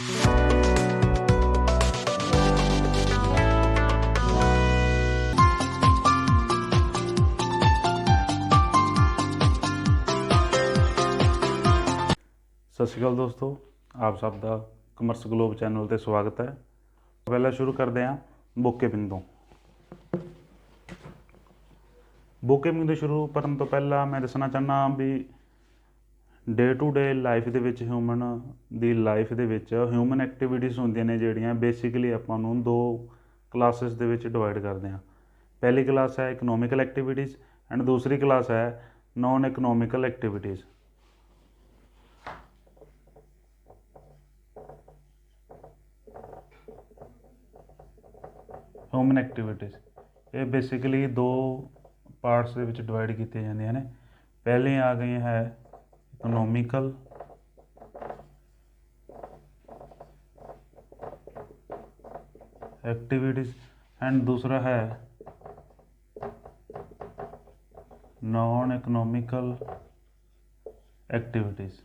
ਸਤਿ ਸ਼੍ਰੀ ਅਕਾਲ ਦੋਸਤੋ, ਆਪ ਸਭ ਦਾ ਕਮਰਸ ਗਲੋਬ ਚੈਨਲ ਤੇ ਸਵਾਗਤ ਹੈ। ਪਹਿਲਾਂ ਸ਼ੁਰੂ ਕਰਦੇ ਹਾਂ ਬੁੱਕਕੀਪਿੰਗ ਤੋਂ। ਬੁੱਕਕੀਪਿੰਗ ਤੋਂ ਸ਼ੁਰੂ ਕਰਨ ਤੋਂ ਪਹਿਲਾਂ ਮੈਂ ਦੱਸਣਾ ਚਾਹੁੰਦਾ ਵੀ ਡੇ ਟੂ ਡੇ ਲਾਈਫ ਦੇ ਵਿੱਚ ਹਿਊਮਨ ਦੀ ਲਾਈਫ ਦੇ ਵਿੱਚ ਹਿਊਮਨ ਐਕਟੀਵਿਟੀਜ਼ ਹੁੰਦੀਆਂ ਨੇ ਜਿਹੜੀਆਂ ਬੇਸਿਕਲੀ ਆਪਾਂ ਨੂੰ ਦੋ ਕਲਾਸਿਸ ਦੇ ਵਿੱਚ ਡਿਵਾਈਡ ਕਰਦੇ ਹਾਂ। ਪਹਿਲੀ ਕਲਾਸ ਹੈ ਇਕਨੋਮਿਕਲ ਐਕਟੀਵਿਟੀਜ਼ ਐਂਡ ਦੂਸਰੀ ਕਲਾਸ ਹੈ non economical activities. Human activities ਇਹ ਬੇਸਿਕਲੀ ਦੋ ਪਾਰਟਸ ਦੇ ਵਿੱਚ ਡਿਵਾਈਡ ਕੀਤੀਆਂ ਜਾਂਦੀਆਂ ਨੇ। ਪਹਿਲੇ ਆ ਗਈ ਹੈ ਇਕਨੋਮਿਕਲ ਐਕਟੀਵਿਟੀਜ਼ ਐਂਡ ਦੂਸਰਾ ਹੈ non economical activities.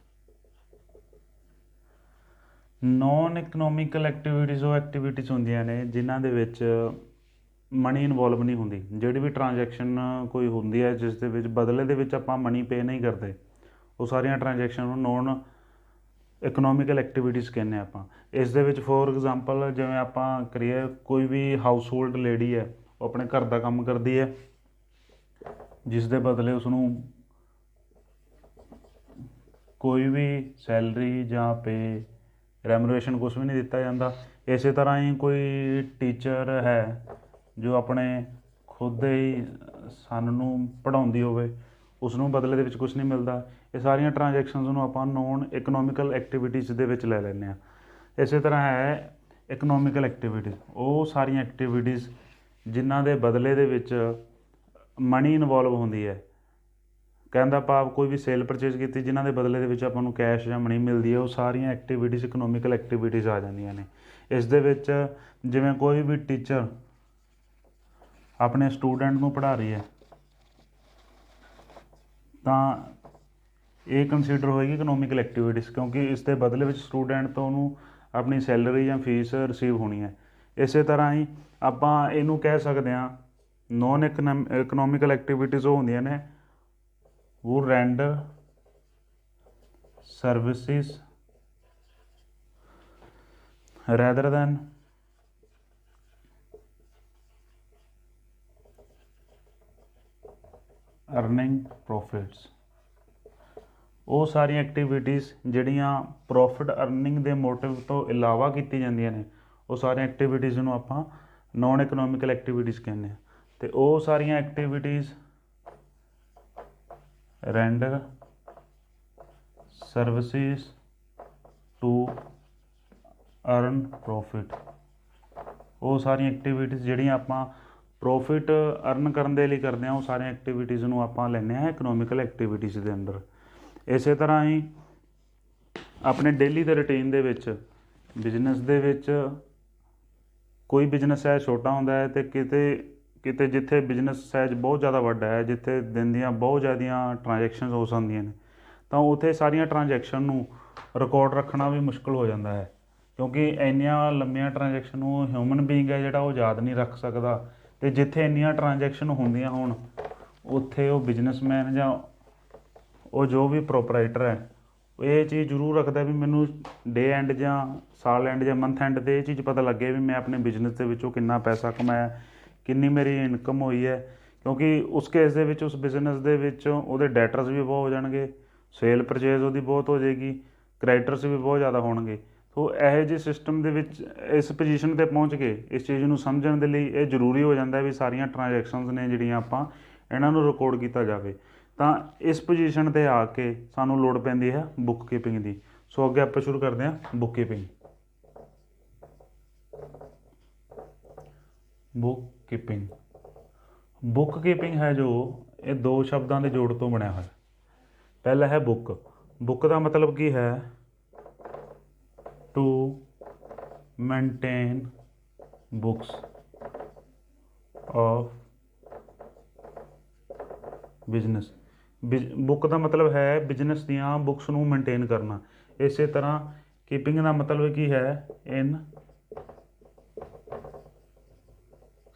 Non economical activities ਉਹ ਐਕਟੀਵਿਟੀਜ਼ ਹੁੰਦੀਆਂ ਨੇ ਜਿਨ੍ਹਾਂ ਦੇ ਵਿੱਚ ਮਨੀ ਇਨਵੋਲਵ ਨਹੀਂ ਹੁੰਦੀ। ਜਿਹੜੀ ਵੀ ਟ੍ਰਾਂਜੈਕਸ਼ਨ ਕੋਈ ਹੁੰਦੀ ਹੈ ਜਿਸ ਦੇ ਵਿੱਚ ਬਦਲੇ ਦੇ ਵਿੱਚ ਆਪਾਂ ਮਨੀ ਪੇ ਨਹੀਂ ਕਰਦੇ, ਉਹ ਸਾਰੀਆਂ ਟ੍ਰਾਂਜੈਕਸ਼ਨ ਨੂੰ ਨੋਨ ਇਕਨੋਮਿਕਲ ਐਕਟੀਵਿਟੀਜ਼ ਕਹਿੰਦੇ ਆਪਾਂ। ਇਸ ਦੇ ਵਿੱਚ ਫੋਰ ਐਗਜ਼ਾਮਪਲ ਜਿਵੇਂ ਆਪਾਂ ਕਰੀਏ, ਕੋਈ ਵੀ ਹਾਊਸ ਹੋਲਡ ਲੇਡੀ ਹੈ, ਉਹ ਆਪਣੇ ਘਰ ਦਾ ਕੰਮ ਕਰਦੀ ਹੈ, ਜਿਸ ਦੇ ਬਦਲੇ ਉਸਨੂੰ ਕੋਈ ਵੀ ਸੈਲਰੀ ਜਾਂ ਪੇ ਰੈਮੂਨਰੇਸ਼ਨ ਕੁਛ ਵੀ ਨਹੀਂ ਦਿੱਤਾ ਜਾਂਦਾ। ਇਸੇ ਤਰ੍ਹਾਂ ਹੀ ਕੋਈ ਟੀਚਰ ਹੈ ਜੋ ਆਪਣੇ ਖੁਦ ਦੇ ਹੀ ਸਨ ਨੂੰ ਪੜ੍ਹਾਉਂਦੀ ਹੋਵੇ, ਉਸ ਨੂੰ ਬਦਲੇ ਦੇ ਵਿੱਚ ਕੁਛ ਨਹੀਂ ਮਿਲਦਾ। ਇਹ ਸਾਰੀਆਂ ਟ੍ਰਾਂਜੈਕਸ਼ਨਸ ਨੂੰ ਆਪਾਂ ਨੋਨ ਇਕਨੋਮਿਕਲ ਐਕਟੀਵਿਟੀਜ਼ ਦੇ ਵਿੱਚ ਲੈ ਲੈਂਦੇ ਹਾਂ। ਇਸੇ ਤਰ੍ਹਾਂ ਹੈ ਇਕਨੋਮਿਕਲ ਐਕਟੀਵਿਟੀਜ਼, ਉਹ ਸਾਰੀਆਂ ਐਕਟੀਵਿਟੀਜ਼ ਜਿਨ੍ਹਾਂ ਦੇ ਬਦਲੇ ਦੇ ਵਿੱਚ ਮਨੀ ਇਨਵੋਲਵ ਹੁੰਦੀ ਹੈ। ਕਹਿਣ ਦਾ ਭਾਵ ਕੋਈ ਵੀ ਸੇਲ ਪਰਚੇਜ਼ ਕੀਤੀ ਜਿਨ੍ਹਾਂ ਦੇ ਬਦਲੇ ਦੇ ਵਿੱਚ ਆਪਾਂ ਨੂੰ ਕੈਸ਼ ਜਾਂ ਮਨੀ ਮਿਲਦੀ ਹੈ, ਉਹ ਸਾਰੀਆਂ ਐਕਟੀਵਿਟੀਜ਼ ਇਕਨੋਮਿਕਲ ਐਕਟੀਵਿਟੀਜ਼ ਆ ਜਾਂਦੀਆਂ ਨੇ। ਇਸ ਦੇ ਵਿੱਚ ਜਿਵੇਂ ਕੋਈ ਵੀ ਟੀਚਰ ਆਪਣੇ ਸਟੂਡੈਂਟ ਨੂੰ ਪੜ੍ਹਾ ਰਹੀ ਹੈ ਤਾਂ ਇਹ ਕੰਸੀਡਰ ਹੋਏਗੀ ਇਕਨੋਮਿਕਲ ਐਕਟੀਵਿਟੀਜ਼, ਕਿਉਂਕਿ ਇਸ ਦੇ ਬਦਲੇ ਵਿੱਚ ਸਟੂਡੈਂਟ ਤੋਂ ਉਹਨੂੰ ਆਪਣੀ ਸੈਲਰੀ ਜਾਂ ਫੀਸ ਰਿਸੀਵ ਹੋਣੀ ਹੈ। ਇਸੇ ਤਰ੍ਹਾਂ ਹੀ ਆਪਾਂ ਇਹਨੂੰ ਕਹਿ ਸਕਦੇ ਹਾਂ ਨੋਨ ਇਕਨੋਮਿਕਲ ਐਕਟੀਵਿਟੀਜ਼ ਉਹ ਹੁੰਦੀਆਂ ਨੇ who render services rather than earning profits। ਉਹ ਸਾਰੀਆਂ ਐਕਟੀਵਿਟੀਜ਼ ਜਿਹੜੀਆਂ ਪ੍ਰੋਫਿਟ ਅਰਨਿੰਗ ਦੇ ਮੋਟਿਵ ਤੋਂ ਇਲਾਵਾ ਕੀਤੀ ਜਾਂਦੀਆਂ ਨੇ, ਉਹ ਸਾਰੀਆਂ ਐਕਟੀਵਿਟੀਜ਼ ਨੂੰ ਆਪਾਂ ਨੋਨ ਇਕਨੋਮਿਕਲ ਐਕਟੀਵਿਟੀਜ਼ ਕਹਿੰਦੇ ਹਾਂ। ਅਤੇ ਉਹ ਸਾਰੀਆਂ activities render services to earn profit। ਉਹ ਸਾਰੀਆਂ ਐਕਟੀਵਿਟੀਜ਼ ਜਿਹੜੀਆਂ ਆਪਾਂ ਪ੍ਰੋਫਿਟ ਅਰਨ ਕਰਨ ਦੇ ਲਈ ਕਰਦੇ ਹਾਂ, ਉਹ ਸਾਰੀਆਂ ਐਕਟੀਵਿਟੀਜ਼ ਨੂੰ ਆਪਾਂ ਲੈਂਦੇ ਹਾਂ ਇਕਨੋਮਿਕਲ ਐਕਟੀਵਿਟੀਜ਼ ਦੇ ਅੰਦਰ। ਇਸੇ ਤਰ੍ਹਾਂ ਹੀ ਆਪਣੇ ਡੇਲੀ ਦੇ ਰੂਟੀਨ ਦੇ ਵਿੱਚ ਬਿਜ਼ਨਸ ਦੇ ਵਿੱਚ ਕੋਈ ਬਿਜ਼ਨਸ ਹੈ ਛੋਟਾ ਹੁੰਦਾ ਹੈ ਅਤੇ ਕਿਤੇ ਜਿੱਥੇ ਬਿਜ਼ਨਸ ਸਾਈਜ਼ ਬਹੁਤ ਜ਼ਿਆਦਾ ਵੱਡਾ ਹੈ, ਜਿੱਥੇ ਦਿਨ ਦੀਆਂ ਬਹੁਤ ਜ਼ਿਆਦੀਆਂ ਟ੍ਰਾਂਜੈਕਸ਼ਨਸ ਹੋ ਸਕਦੀਆਂ ਨੇ, ਤਾਂ ਉੱਥੇ ਸਾਰੀਆਂ ਟ੍ਰਾਂਜੈਕਸ਼ਨ ਨੂੰ ਰਿਕਾਰਡ ਰੱਖਣਾ ਵੀ ਮੁਸ਼ਕਿਲ ਹੋ ਜਾਂਦਾ ਹੈ, ਕਿਉਂਕਿ ਇੰਨੀਆਂ ਲੰਮੀਆਂ ਟ੍ਰਾਂਜੈਕਸ਼ਨ ਨੂੰ ਹਿਊਮਨ ਬੀਇੰਗ ਹੈ ਜਿਹੜਾ ਉਹ ਯਾਦ ਨਹੀਂ ਰੱਖ ਸਕਦਾ। ਅਤੇ ਜਿੱਥੇ ਇੰਨੀਆਂ ਟ੍ਰਾਂਜੈਕਸ਼ਨ ਹੁੰਦੀਆਂ ਹੋਣ ਉੱਥੇ ਉਹ ਬਿਜ਼ਨਸਮੈਨ ਜਾਂ ਉਹ ਜੋ ਵੀ ਪ੍ਰੋਪਰਾਈਟਰ ਹੈ ਇਹ ਚੀਜ਼ ਜ਼ਰੂਰ ਰੱਖਦਾ ਵੀ ਮੈਨੂੰ ਡੇ ਐਂਡ ਜਾਂ ਸਾਲ ਐਂਡ ਜਾਂ ਮੰਥ ਐਂਡ 'ਤੇ ਇਹ ਚੀਜ਼ ਪਤਾ ਲੱਗੇ ਵੀ ਮੈਂ ਆਪਣੇ ਬਿਜ਼ਨਸ ਦੇ ਵਿੱਚੋਂ ਕਿੰਨਾ ਪੈਸਾ ਕਮਾਇਆ, ਕਿੰਨੀ ਮੇਰੀ ਇਨਕਮ ਹੋਈ ਹੈ। ਕਿਉਂਕਿ ਉਸ ਕੇਸ ਦੇ ਵਿੱਚ ਉਸ ਬਿਜ਼ਨਸ ਦੇ ਵਿੱਚ ਉਹਦੇ ਡੈਟਰਸ ਵੀ ਬਹੁਤ ਹੋ ਜਾਣਗੇ, ਸੇਲ ਪਰਚੇਜ਼ ਉਹਦੀ ਬਹੁਤ ਹੋ ਜਾਏਗੀ, ਕ੍ਰੈਡਿਟਰਸ ਵੀ ਬਹੁਤ ਜ਼ਿਆਦਾ ਹੋਣਗੇ। ਸੋ ਇਹੋ ਜਿਹੇ ਸਿਸਟਮ ਦੇ ਵਿੱਚ ਇਸ ਪੋਜੀਸ਼ਨ 'ਤੇ ਪਹੁੰਚ ਕੇ ਇਸ ਚੀਜ਼ ਨੂੰ ਸਮਝਣ ਦੇ ਲਈ ਇਹ ਜ਼ਰੂਰੀ ਹੋ ਜਾਂਦਾ ਵੀ ਸਾਰੀਆਂ ਟ੍ਰਾਂਜੈਕਸ਼ਨਸ ਨੇ ਜਿਹੜੀਆਂ ਆਪਾਂ ਇਹਨਾਂ ਨੂੰ ਰਿਕਾਰਡ ਕੀਤਾ ਜਾਵੇ। ਤਾਂ ਇਸ ਪੋਜੀਸ਼ਨ 'ਤੇ ਆ ਕੇ ਸਾਨੂੰ ਲੋੜ ਪੈਂਦੀ ਹੈ ਬੁੱਕ ਕੀਪਿੰਗ ਦੀ। ਸੋ ਅੱਗੇ ਆਪਾਂ ਸ਼ੁਰੂ ਕਰਦੇ ਹਾਂ ਬੁੱਕ ਕੀਪਿੰਗ। ਬੁੱਕ ਕੀਪਿੰਗ ਹੈ ਜੋ ਇਹ ਦੋ ਸ਼ਬਦਾਂ ਦੇ ਜੋੜ ਤੋਂ ਬਣਿਆ ਹੋਇਆ। ਪਹਿਲਾ ਹੈ ਬੁੱਕ ਦਾ ਮਤਲਬ ਕੀ ਹੈ? To maintain books of business. Book ਦਾ ਮਤਲਬ ਹੈ ਬਿਜ਼ਨਸ ਦੀਆਂ ਬੁੱਕਸ ਨੂੰ ਮੇਨਟੇਨ ਕਰਨਾ। ਇਸੇ ਤਰ੍ਹਾਂ कीपिंग का मतलब की है इन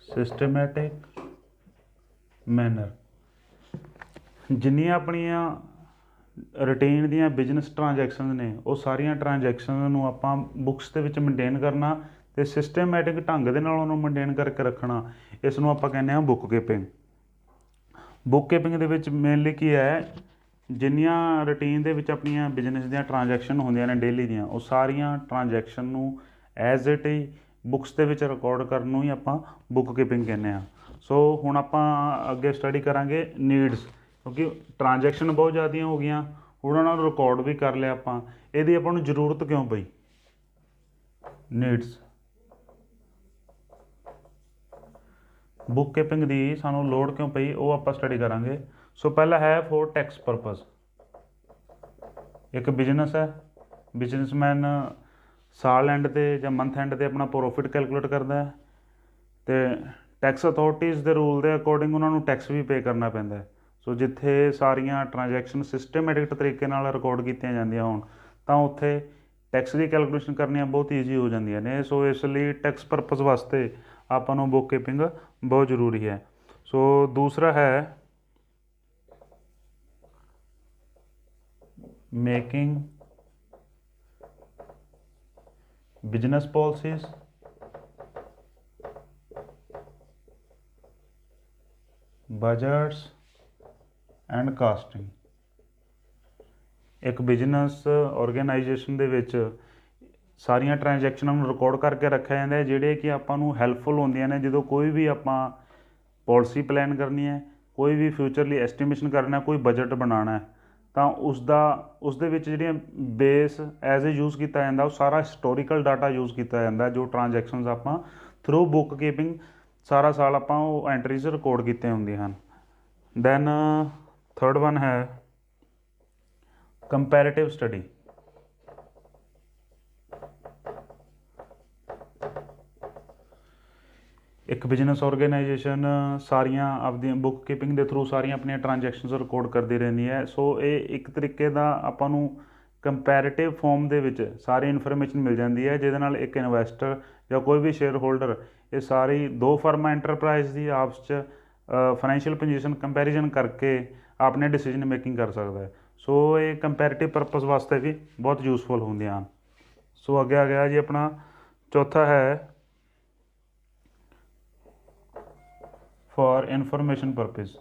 सिस्टमैटिक मैनर। जिन्नियां अपनियां रूटीन ਦੀਆਂ ਬਿਜ਼ਨਸ ਟ੍ਰਾਂਜੈਕਸ਼ਨਸ ਨੇ ਉਹ ਸਾਰੀਆਂ ਟ੍ਰਾਂਜੈਕਸ਼ਨਸ ਨੂੰ ਆਪਾਂ ਬੁੱਕਸ ਦੇ ਵਿੱਚ ਮੇਨਟੇਨ ਕਰਨਾ ਅਤੇ ਸਿਸਟਮੈਟਿਕ ਢੰਗ ਦੇ ਨਾਲ ਉਹਨੂੰ ਮੇਨਟੇਨ ਕਰਕੇ ਰੱਖਣਾ, ਇਸ ਨੂੰ ਆਪਾਂ ਕਹਿੰਦੇ ਹਾਂ ਬੁੱਕ ਕੀਪਿੰਗ। ਬੁੱਕ ਕੀਪਿੰਗ ਦੇ ਵਿੱਚ ਮੇਨਲੀ ਕੀ ਹੈ, ਜਿੰਨੀਆਂ ਰੂਟੀਨ ਦੇ ਵਿੱਚ ਆਪਣੀਆਂ ਬਿਜ਼ਨਸ ਦੀਆਂ ਟ੍ਰਾਂਜੈਕਸ਼ਨ ਹੁੰਦੀਆਂ ਨੇ ਡੇਲੀ ਦੀਆਂ, ਉਹ ਸਾਰੀਆਂ ਟ੍ਰਾਂਜੈਕਸ਼ਨ ਨੂੰ ਐਜ਼ ਇਟ ਹੀ ਬੁੱਕਸ ਦੇ ਵਿੱਚ ਰਿਕਾਰਡ ਕਰਨ ਨੂੰ ਹੀ ਆਪਾਂ ਬੁੱਕ ਕੀਪਿੰਗ ਕਹਿੰਦੇ ਹਾਂ। ਸੋ ਹੁਣ ਆਪਾਂ ਅੱਗੇ ਸਟੱਡੀ ਕਰਾਂਗੇ ਨੀਡਸ, ਕਿਉਂਕਿ ਟ੍ਰਾਂਜੈਕਸ਼ਨ ਬਹੁਤ ਜ਼ਿਆਦੀਆਂ ਹੋ ਗਈਆਂ, ਹੁਣ ਉਹਨਾਂ ਨੂੰ ਰਿਕਾਰਡ ਵੀ ਕਰ ਲਿਆ ਆਪਾਂ, ਇਹਦੀ ਆਪਾਂ ਨੂੰ ਜ਼ਰੂਰਤ ਕਿਉਂ ਪਈ, ਨੀਡਸ। ਬੁੱਕ ਕੀਪਿੰਗ ਦੀ ਸਾਨੂੰ ਲੋੜ ਕਿਉਂ ਪਈ ਉਹ ਆਪਾਂ ਸਟੱਡੀ ਕਰਾਂਗੇ। ਸੋ ਪਹਿਲਾ ਹੈ ਫੋਰ ਟੈਕਸ ਪਰਪਸ। ਇੱਕ ਬਿਜ਼ਨਸ ਹੈ, ਬਿਜ਼ਨਸਮੈਨ ਸਾਲ ਐਂਡ 'ਤੇ ਜਾਂ ਮੰਥ ਐਂਡ 'ਤੇ ਆਪਣਾ ਪ੍ਰੋਫਿਟ ਕੈਲਕੂਲੇਟ ਕਰਦਾ ਹੈ, ਅਤੇ ਟੈਕਸ ਅਥੋਰਟੀਜ਼ ਦੇ ਰੂਲ ਦੇ ਅਕੋਰਡਿੰਗ ਉਹਨਾਂ ਨੂੰ ਟੈਕਸ ਵੀ ਪੇ ਕਰਨਾ ਪੈਂਦਾ ਹੈ। ਸੋ ਜਿੱਥੇ ਸਾਰੀਆਂ ਟ੍ਰਾਂਜੈਕਸ਼ਨ ਸਿਸਟਮੈਟਿਕ ਤਰੀਕੇ ਨਾਲ ਰਿਕਾਰਡ ਕੀਤੀਆਂ ਜਾਂਦੀਆਂ ਹੋਣ ਤਾਂ ਉੱਥੇ ਟੈਕਸ ਦੀ ਕੈਲਕੂਲੇਸ਼ਨ ਕਰਨੀਆਂ ਬਹੁਤ ਈਜ਼ੀ ਹੋ ਜਾਂਦੀਆਂ ਨੇ। ਸੋ ਇਸ ਲਈ ਟੈਕਸ ਪਰਪਸ ਵਾਸਤੇ ਆਪਾਂ ਨੂੰ ਬੁੱਕ ਕੀਪਿੰਗ ਬਹੁਤ ਜ਼ਰੂਰੀ ਹੈ। ਸੋ ਦੂਸਰਾ ਹੈ making business policies budgets and costing. ਇੱਕ ਬਿਜ਼ਨਸ ਔਰਗੇਨਾਈਜੇਸ਼ਨ ਦੇ ਵਿੱਚ ਸਾਰੀਆਂ ਟ੍ਰਾਂਜੈਕਸ਼ਨਾਂ ਨੂੰ ਰਿਕਾਰਡ ਕਰਕੇ ਰੱਖਿਆ ਜਾਂਦਾ ਹੈ, ਜਿਹੜੇ ਕਿ ਆਪਾਂ ਨੂੰ ਹੈਲਪਫੁਲ ਹੁੰਦੀਆਂ ਨੇ ਜਦੋਂ ਕੋਈ ਵੀ ਆਪਾਂ ਪੋਲਿਸੀ ਪਲਾਨ ਕਰਨੀ ਹੈ, ਕੋਈ ਵੀ ਫਿਊਚਰ ਲਈ ਐਸਟੀਮੇਸ਼ਨ ਕਰਨਾ, ਕੋਈ ਬਜਟ ਬਣਾਉਣਾ ਹੈ, ਤਾਂ ਉਸ ਦੇ ਵਿੱਚ ਜਿਹੜੀਆਂ ਬੇਸ ਐਜ਼ ਏ ਯੂਜ਼ ਕੀਤਾ ਜਾਂਦਾ ਉਹ ਸਾਰਾ ਹਿਸਟੋਰੀਕਲ ਡਾਟਾ ਯੂਜ਼ ਕੀਤਾ ਜਾਂਦਾ, ਜੋ ਟ੍ਰਾਂਜੈਕਸ਼ਨਸ ਆਪਾਂ ਥਰੂ ਬੁੱਕ ਕੀਪਿੰਗ ਸਾਰਾ ਸਾਲ ਆਪਾਂ ਉਹ ਐਂਟਰੀਜ਼ ਰਿਕਾਰਡ ਕੀਤੀਆਂ ਹੁੰਦੀਆਂ ਹਨ। ਦੈਨ ਥਰਡ ਵਨ ਹੈ ਕੰਪੈਰੇਟਿਵ ਸਟੱਡੀ। ਇੱਕ ਬਿਜ਼ਨਸ ਔਰਗੇਨਾਈਜੇਸ਼ਨ ਸਾਰੀਆਂ ਆਪਦੀਆਂ ਬੁੱਕ ਕੀਪਿੰਗ ਦੇ ਥਰੂ ਸਾਰੀਆਂ ਆਪਣੀਆਂ ਟ੍ਰਾਂਜੈਕਸ਼ਨਸ ਰਿਕਾਰਡ ਕਰਦੀ ਰਹਿੰਦੀ ਹੈ। ਸੋ ਇਹ ਇੱਕ ਤਰੀਕੇ ਦਾ ਆਪਾਂ ਨੂੰ ਕੰਪੈਰੇਟਿਵ ਫੋਰਮ ਦੇ ਵਿੱਚ ਸਾਰੀ ਇਨਫੋਰਮੇਸ਼ਨ ਮਿਲ ਜਾਂਦੀ ਹੈ, ਜਿਹਦੇ ਨਾਲ ਇੱਕ ਇਨਵੈਸਟਰ ਜਾਂ ਕੋਈ ਵੀ ਸ਼ੇਅਰ ਹੋਲਡਰ ਇਹ ਸਾਰੀ ਦੋ ਫਰਮਾਂ ਐਂਟਰਪ੍ਰਾਈਜ਼ ਦੀ ਆਪਸ 'ਚ ਫਾਈਨੈਂਸ਼ੀਅਲ ਪੋਜੀਸ਼ਨ ਕੰਪੈਰੀਜ਼ਨ ਕਰਕੇ ਆਪਣੇ ਡਿਸੀਜਨ ਮੇਕਿੰਗ ਕਰ ਸਕਦਾ ਹੈ। ਸੋ ਇਹ ਕੰਪੈਰੇਟਿਵ ਪਰਪਸ ਵਾਸਤੇ ਵੀ ਬਹੁਤ ਯੂਜ਼ਫੁਲ ਹੁੰਦੀਆਂ ਹਨ। ਸੋ ਅੱਗੇ ਆ ਗਿਆ ਜੀ ਆਪਣਾ ਚੌਥਾ ਹੈ for information purpose.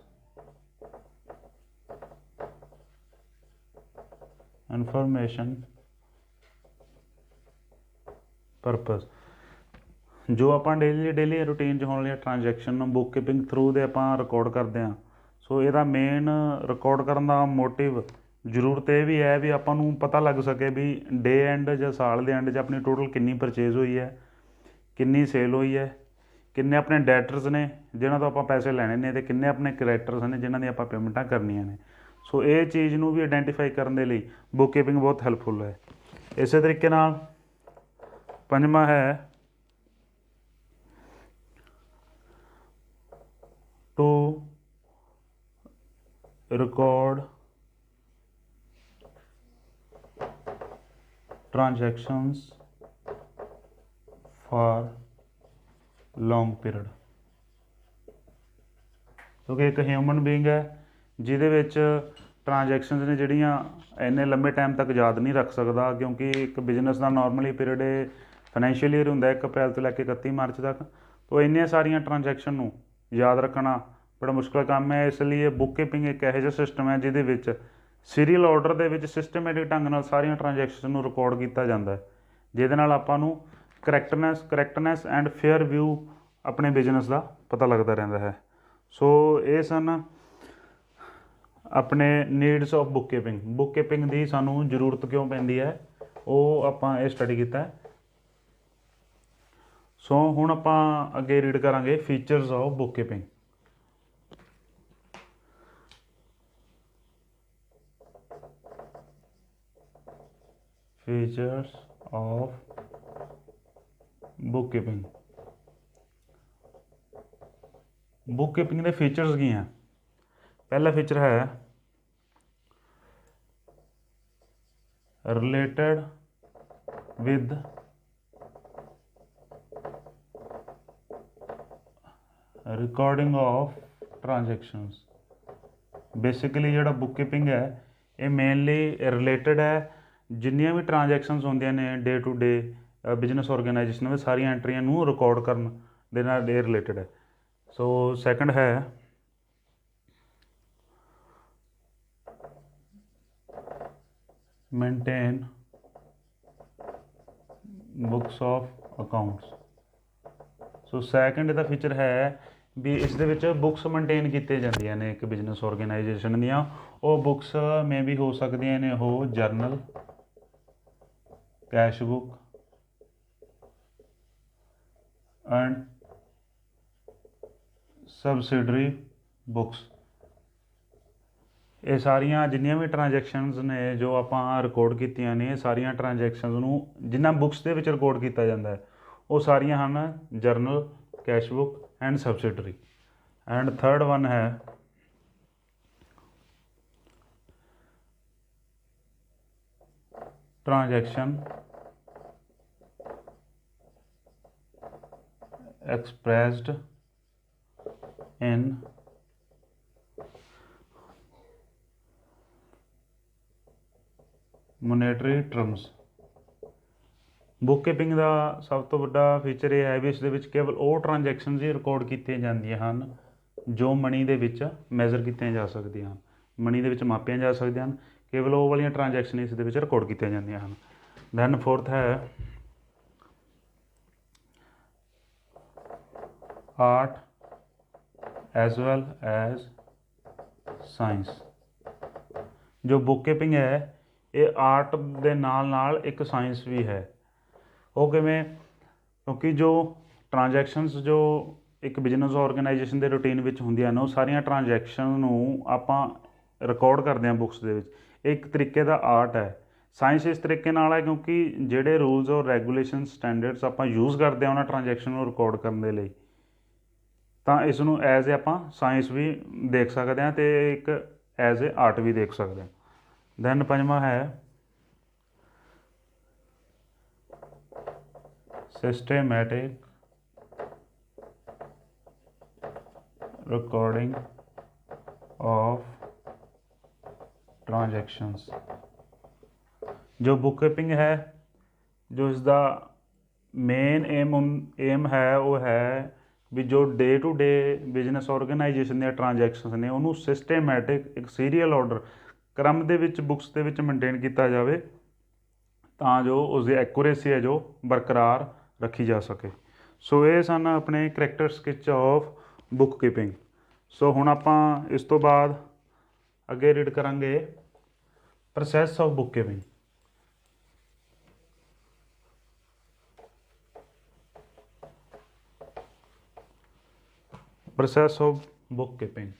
Information purpose जो ਆਪਾਂ ਡੇਲੀ ਰੂਟੀਨ 'ਚ ਹੋਣ ਵਾਲੀਆਂ ਟ੍ਰਾਂਜੈਕਸ਼ਨ ਨੂੰ ਬੁੱਕ ਕੀਪਿੰਗ ਥਰੂ ਦੇ ਆਪਾਂ ਰਿਕਾਰਡ ਕਰਦੇ ਹਾਂ। ਸੋ ਇਹਦਾ ਮੇਨ ਰਿਕਾਰਡ ਕਰਨ ਦਾ ਮੋਟਿਵ ਜ਼ਰੂਰਤ ਇਹ ਵੀ ਹੈ ਵੀ ਆਪਾਂ ਨੂੰ ਪਤਾ ਲੱਗ ਸਕੇ ਵੀ ਡੇ ਐਂਡ ਜਾਂ ਸਾਲ ਦੇ ਐਂਡ 'ਚ ਆਪਣੀ ਟੋਟਲ ਕਿੰਨੀ ਪਰਚੇਜ਼ ਹੋਈ ਹੈ, ਕਿੰਨੀ ਸੇਲ ਹੋਈ ਹੈ, ਕਿੰਨੇ ਆਪਣੇ ਡੈਟਰਸ ਨੇ ਜਿਨ੍ਹਾਂ ਤੋਂ ਆਪਾਂ ਪੈਸੇ ਲੈਣੇ ਨੇ, ਅਤੇ ਕਿੰਨੇ ਆਪਣੇ ਕਰੈਕਟਰਸ ਨੇ ਜਿਨ੍ਹਾਂ ਦੀਆਂ ਆਪਾਂ ਪੇਮੈਂਟਾਂ ਕਰਨੀਆਂ ਨੇ। ਸੋ ਇਹ ਚੀਜ਼ ਨੂੰ ਵੀ ਆਈਡੈਂਟੀਫਾਈ ਕਰਨ ਦੇ ਲਈ ਬੁੱਕ ਕੀਪਿੰਗ ਬਹੁਤ ਹੈਲਪਫੁਲ ਹੈ। ਇਸੇ ਤਰੀਕੇ ਨਾਲ ਪੰਜਵਾਂ ਹੈ to record transactions for long period. ਕਿਉਂਕਿ ਇੱਕ ਹਿਊਮਨ ਬੀਇੰਗ ਹੈ ਜਿਹਦੇ ਵਿੱਚ ਟ੍ਰਾਂਜੈਕਸ਼ਨਸ ਨੇ ਜਿਹੜੀਆਂ ਇੰਨੇ ਲੰਬੇ ਟਾਈਮ ਤੱਕ ਯਾਦ ਨਹੀਂ ਰੱਖ ਸਕਦਾ, ਕਿਉਂਕਿ ਇੱਕ ਬਿਜ਼ਨਸ ਦਾ ਨੋਰਮਲੀ ਪੀਰੀਅਡ ਫਾਈਨੈਂਸ਼ੀਅਲ ਈਅਰ ਹੁੰਦਾ 1 ਅਪ੍ਰੈਲ ਤੋਂ ਲੈ ਕੇ 31 ਮਾਰਚ ਤੱਕ। ਤਾਂ ਇੰਨੀਆਂ ਸਾਰੀਆਂ ਟ੍ਰਾਂਜੈਕਸ਼ਨ ਨੂੰ ਯਾਦ ਰੱਖਣਾ ਬੜਾ ਮੁਸ਼ਕਿਲ ਕੰਮ ਹੈ। ਇਸ ਲਈ ਇਹ ਬੁੱਕ ਕੀਪਿੰਗ ਇੱਕ ਇਹੋ ਜਿਹਾ ਸਿਸਟਮ ਹੈ ਜਿਹਦੇ ਵਿੱਚ ਸੀਰੀਅਲ ਆਰਡਰ ਦੇ ਵਿੱਚ ਸਿਸਟਮੈਟਿਕ ਢੰਗ ਨਾਲ ਸਾਰੀਆਂ ਟ੍ਰਾਂਜੈਕਸ਼ਨ ਨੂੰ ਰਿਕਾਰਡ ਕੀਤਾ ਜਾਂਦਾ ਹੈ, ਜਿਹਦੇ ਨਾਲ ਆਪਾਂ ਨੂੰ ਕਰੈਕਟਨੈਸ ਐਂਡ ਫੇਅਰ ਵਿਊ ਆਪਣੇ ਬਿਜ਼ਨਸ ਦਾ ਪਤਾ ਲੱਗਦਾ ਰਹਿੰਦਾ ਹੈ। ਸੋ ਇਹ ਸਨ ਆਪਣੇ needs of book keeping. Book keeping ਦੀ ਸਾਨੂੰ ਜ਼ਰੂਰਤ ਕਿਉਂ ਪੈਂਦੀ ਹੈ ਉਹ ਆਪਾਂ ਇਹ ਸਟੱਡੀ ਕੀਤਾ। ਸੋ ਹੁਣ ਆਪਾਂ ਅੱਗੇ ਰੀਡ ਕਰਾਂਗੇ features of book keeping. Features of book keeping. Book keeping ਦੇ ਫੀਚਰਸ ਕੀ ਹੈ? ਪਹਿਲਾ ਫੀਚਰ ਹੈ related with recording of transactions। Basically ਜਿਹੜਾ बुक कीपिंग है ये मेनली रिलेटेड है जिन्नियां भी ट्रांजैक्शनस होंदियां ने day to day business organisation में सारियां एंट्रियां नूं रिकॉर्ड करन दे नाल ये रिलेटेड है। सो सैकंड है maintain books of accounts. So second इहदा फीचर है भी इस दे विच बुक्स मेनटेन कीते जांदियां ने एक बिजनेस ऑर्गेनाइजेशन दियां। वो बुक्स में भी हो सकदियां ने वो journal, cash book and subsidiary books. ये सारियां जिन्नियां भी ट्रांजैक्शनस ने जो आपां रिकॉर्ड कीतियां ने सारियां ट्रांजैक्शनस नूं जिन्ना बुक्स दे विच रिकॉर्ड किया जाता है वो सारियां हन journal, cash book and subsidiary. And third one है transaction expressed in monetary terms. Bookkeeping का सब तो बड़ा फीचर यह है भी इस केवल वो ट्रांजैक्शन ही रिकॉर्ड की जांदियां हन जो मनी दे विच मैजर कीतियां जा सकदियां, मनी दे विच मापियां जा सकदियां हन। केवल वो वाली ट्रांजैक्शन इस दे विच रिकॉर्ड की जांदियां हन। दैन फोर्थ है art as well as science. जो बुक कीपिंग है ये आर्ट दे नाल एक साइंस भी है। वो किवें क्योंकि जो ट्रांजैक्शनस जो एक बिजनेस ऑर्गेनाइजेशन के रूटीन में होंदियां ने वो सारियां ट्रांजैक्शन नूं आपां रिकॉर्ड करते हैं बुक्स दे विच। एक तरीके का आर्ट है। साइंस इस तरीके नाल है क्योंकि जिहड़े रूल्स और रेगूलेशन स्टैंडर्ड्स आपां यूज़ करते हैं उन्हां ट्रांजैक्शन नूं रिकॉर्ड करने के लिए तो इसनूं एज ए आपां साइंस भी देख सकते हैं तो एक एज ए आर्ट भी देख सकते हैं। दैन पंजवां है सिस्टमैटिक रिकॉर्डिंग ऑफ ट्रांजैक्शंस। जो बुक कीपिंग है जो इसका मेन एम है वो है भी जो day to day business organisation दी ट्रांजैक्शंस ने उन्होंने सिस्टमैटिक एक सीरीयल ऑर्डर क्रम दे विच बुक्स दे विच मेनटेन किया जाए तां जो उसकी एक्यूरेसी है जो बरकरार रखी जा सके। सो ये सन अपने characteristics of bookkeeping. So हुण आपां इस तो बाद अगे रीड करांगे process of bookkeeping. Process of bookkeeping.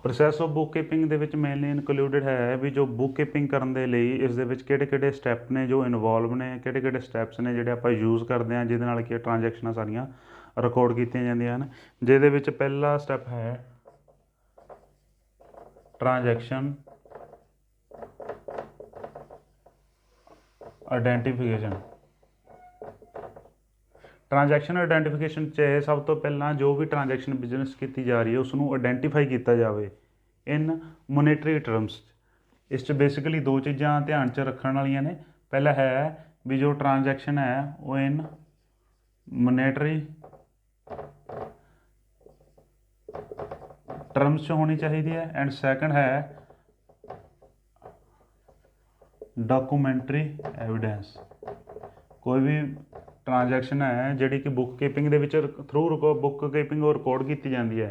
Process of bookkeeping दे विच मेनली इनकलूडिड है भी जो बुक कीपिंग करन दे लई इस दे विच किहड़े-किहड़े स्टैप ने जो इनवॉल्व ने, किहड़े-किहड़े स्टैप्स ने जिहड़े आपां यूज़ करदे हां जिहदे नाल कि ट्रांजैक्शनां सारियां रिकॉर्ड कीतियां जांदियां हन। जिहदे विच पहला स्टैप है ट्रांजैक्शन आइडेंटिफिकेशन। ट्रांजैक्शन आइडेंटिफिकेशन च सब तो पहला जो भी ट्रांजैक्शन बिजनेस की जा रही है उसनूं आइडेंटिफाई किया जाए इन मोनेटरी टर्म्स। इस बेसिकली दो चीज़ां ध्यान च रखने वालियां ने। पहला है भी जो ट्रांजैक्शन है वो इन मोनेटरी टर्म्स च होनी चाहिए है एंड सैकंड है डॉक्यूमेंटरी एविडेंस। कोई भी ट्रांजैक्शन है जिहड़ी कि बुक कीपिंग दे which through book keeping record की जाती है।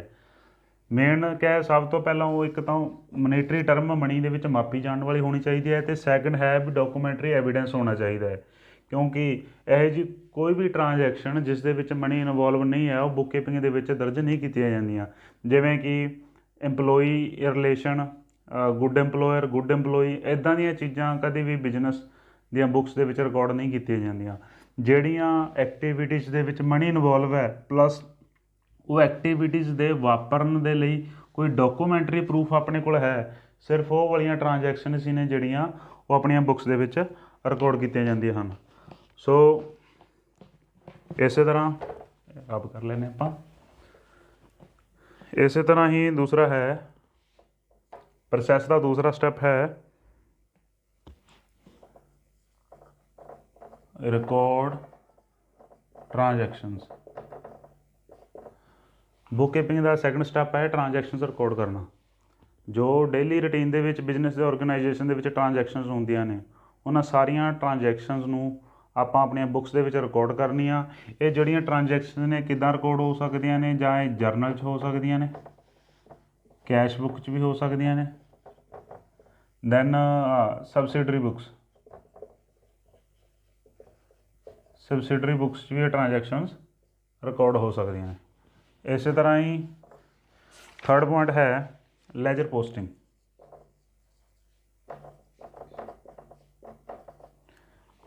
मेन क्या है सब तो पहला वो एक तो मोनेटरी टर्म मनी दे विच मापी जाने वाली होनी चाहिए है तो सैकंड है भी डॉक्यूमेंटरी एविडेंस होना चाहिए है क्योंकि यह जी कोई भी ट्रांजैक्शन जिस दे विच मनी इनवॉल्व नहीं है वो बुक कीपिंग दे विच दर्ज नहीं की जांदियां। जिवें कि employee relation, good employer, good employee, इदां दी चीज़ां कभी भी बिजनेस दियां बुक्स दे विच रिकॉर्ड नहीं की जांदियां। जिहड़ियां एक्टिविटीज़ दे विच मनी इनवॉल्व है प्लस वो एक्टिविटीज़ दे वापरन दे लई कोई डॉक्यूमेंटरी प्रूफ अपने कोल है ਸਿਰਫ ਉਹ ਵਾਲੀਆਂ ਟ੍ਰਾਂਜੈਕਸ਼ਨ ਸੀ ਨੇ ਜਿਹੜੀਆਂ ਉਹ ਆਪਣੀਆਂ ਬੁੱਕਸ ਦੇ ਵਿੱਚ ਰਿਕਾਰਡ ਕੀਤੀਆਂ ਜਾਂਦੀਆਂ ਹਨ। ਸੋ ਇਸੇ ਤਰ੍ਹਾਂ ਆਪ ਕਰ ਲੈਂਦੇ ਆਪਾਂ। ਇਸੇ ਤਰ੍ਹਾਂ ਹੀ ਦੂਸਰਾ ਹੈ ਪ੍ਰੋਸੈਸ ਦਾ ਦੂਸਰਾ ਸਟੈਪ ਹੈ ਰਿਕਾਰਡ ਟ੍ਰਾਂਜੈਕਸ਼ਨਸ। ਬੁੱਕ ਕੀਪਿੰਗ ਦਾ ਸੈਕੰਡ ਸਟੈਪ ਹੈ ਟ੍ਰਾਂਜੈਕਸ਼ਨਸ ਰਿਕਾਰਡ ਕਰਨਾ। ਜੋ ਡੇਲੀ ਰੂਟੀਨ ਦੇ ਵਿੱਚ ਬਿਜ਼ਨਸ ਦੇ ਆਰਗੇਨਾਈਜੇਸ਼ਨ ਦੇ ਵਿੱਚ ਟ੍ਰਾਂਜੈਕਸ਼ਨਸ ਹੁੰਦੀਆਂ ਨੇ ਉਹਨਾਂ ਸਾਰੀਆਂ ਟ੍ਰਾਂਜੈਕਸ਼ਨਸ ਨੂੰ ਆਪਾਂ ਆਪਣੀਆਂ ਬੁੱਕਸ ਦੇ ਵਿੱਚ ਰਿਕਾਰਡ ਕਰਨੀਆਂ। ਇਹ ਜਿਹੜੀਆਂ ਟ੍ਰਾਂਜੈਕਸ਼ਨ ਨੇ ਕਿੱਦਾਂ ਰਿਕਾਰਡ ਹੋ ਸਕਦੀਆਂ ਨੇ, ਜਾਂ ਇਹ ਜਰਨਲ 'ਚ ਹੋ ਸਕਦੀਆਂ ਨੇ, ਕੈਸ਼ ਬੁੱਕ 'ਚ ਵੀ ਹੋ ਸਕਦੀਆਂ ਨੇ, ਦੈਨ ਸਬਸਿਡਰੀ ਬੁੱਕਸ 'ਚ ਵੀ ਇਹ ਟ੍ਰਾਂਜੈਕਸ਼ਨਸ ਰਿਕਾਰਡ ਹੋ ਸਕਦੀਆਂ ਨੇ। ਇਸੇ ਤਰ੍ਹਾਂ ਹੀ ਥਰਡ ਪੁਆਇੰਟ ਹੈ ਲੈਜਰ ਪੋਸਟਿੰਗ।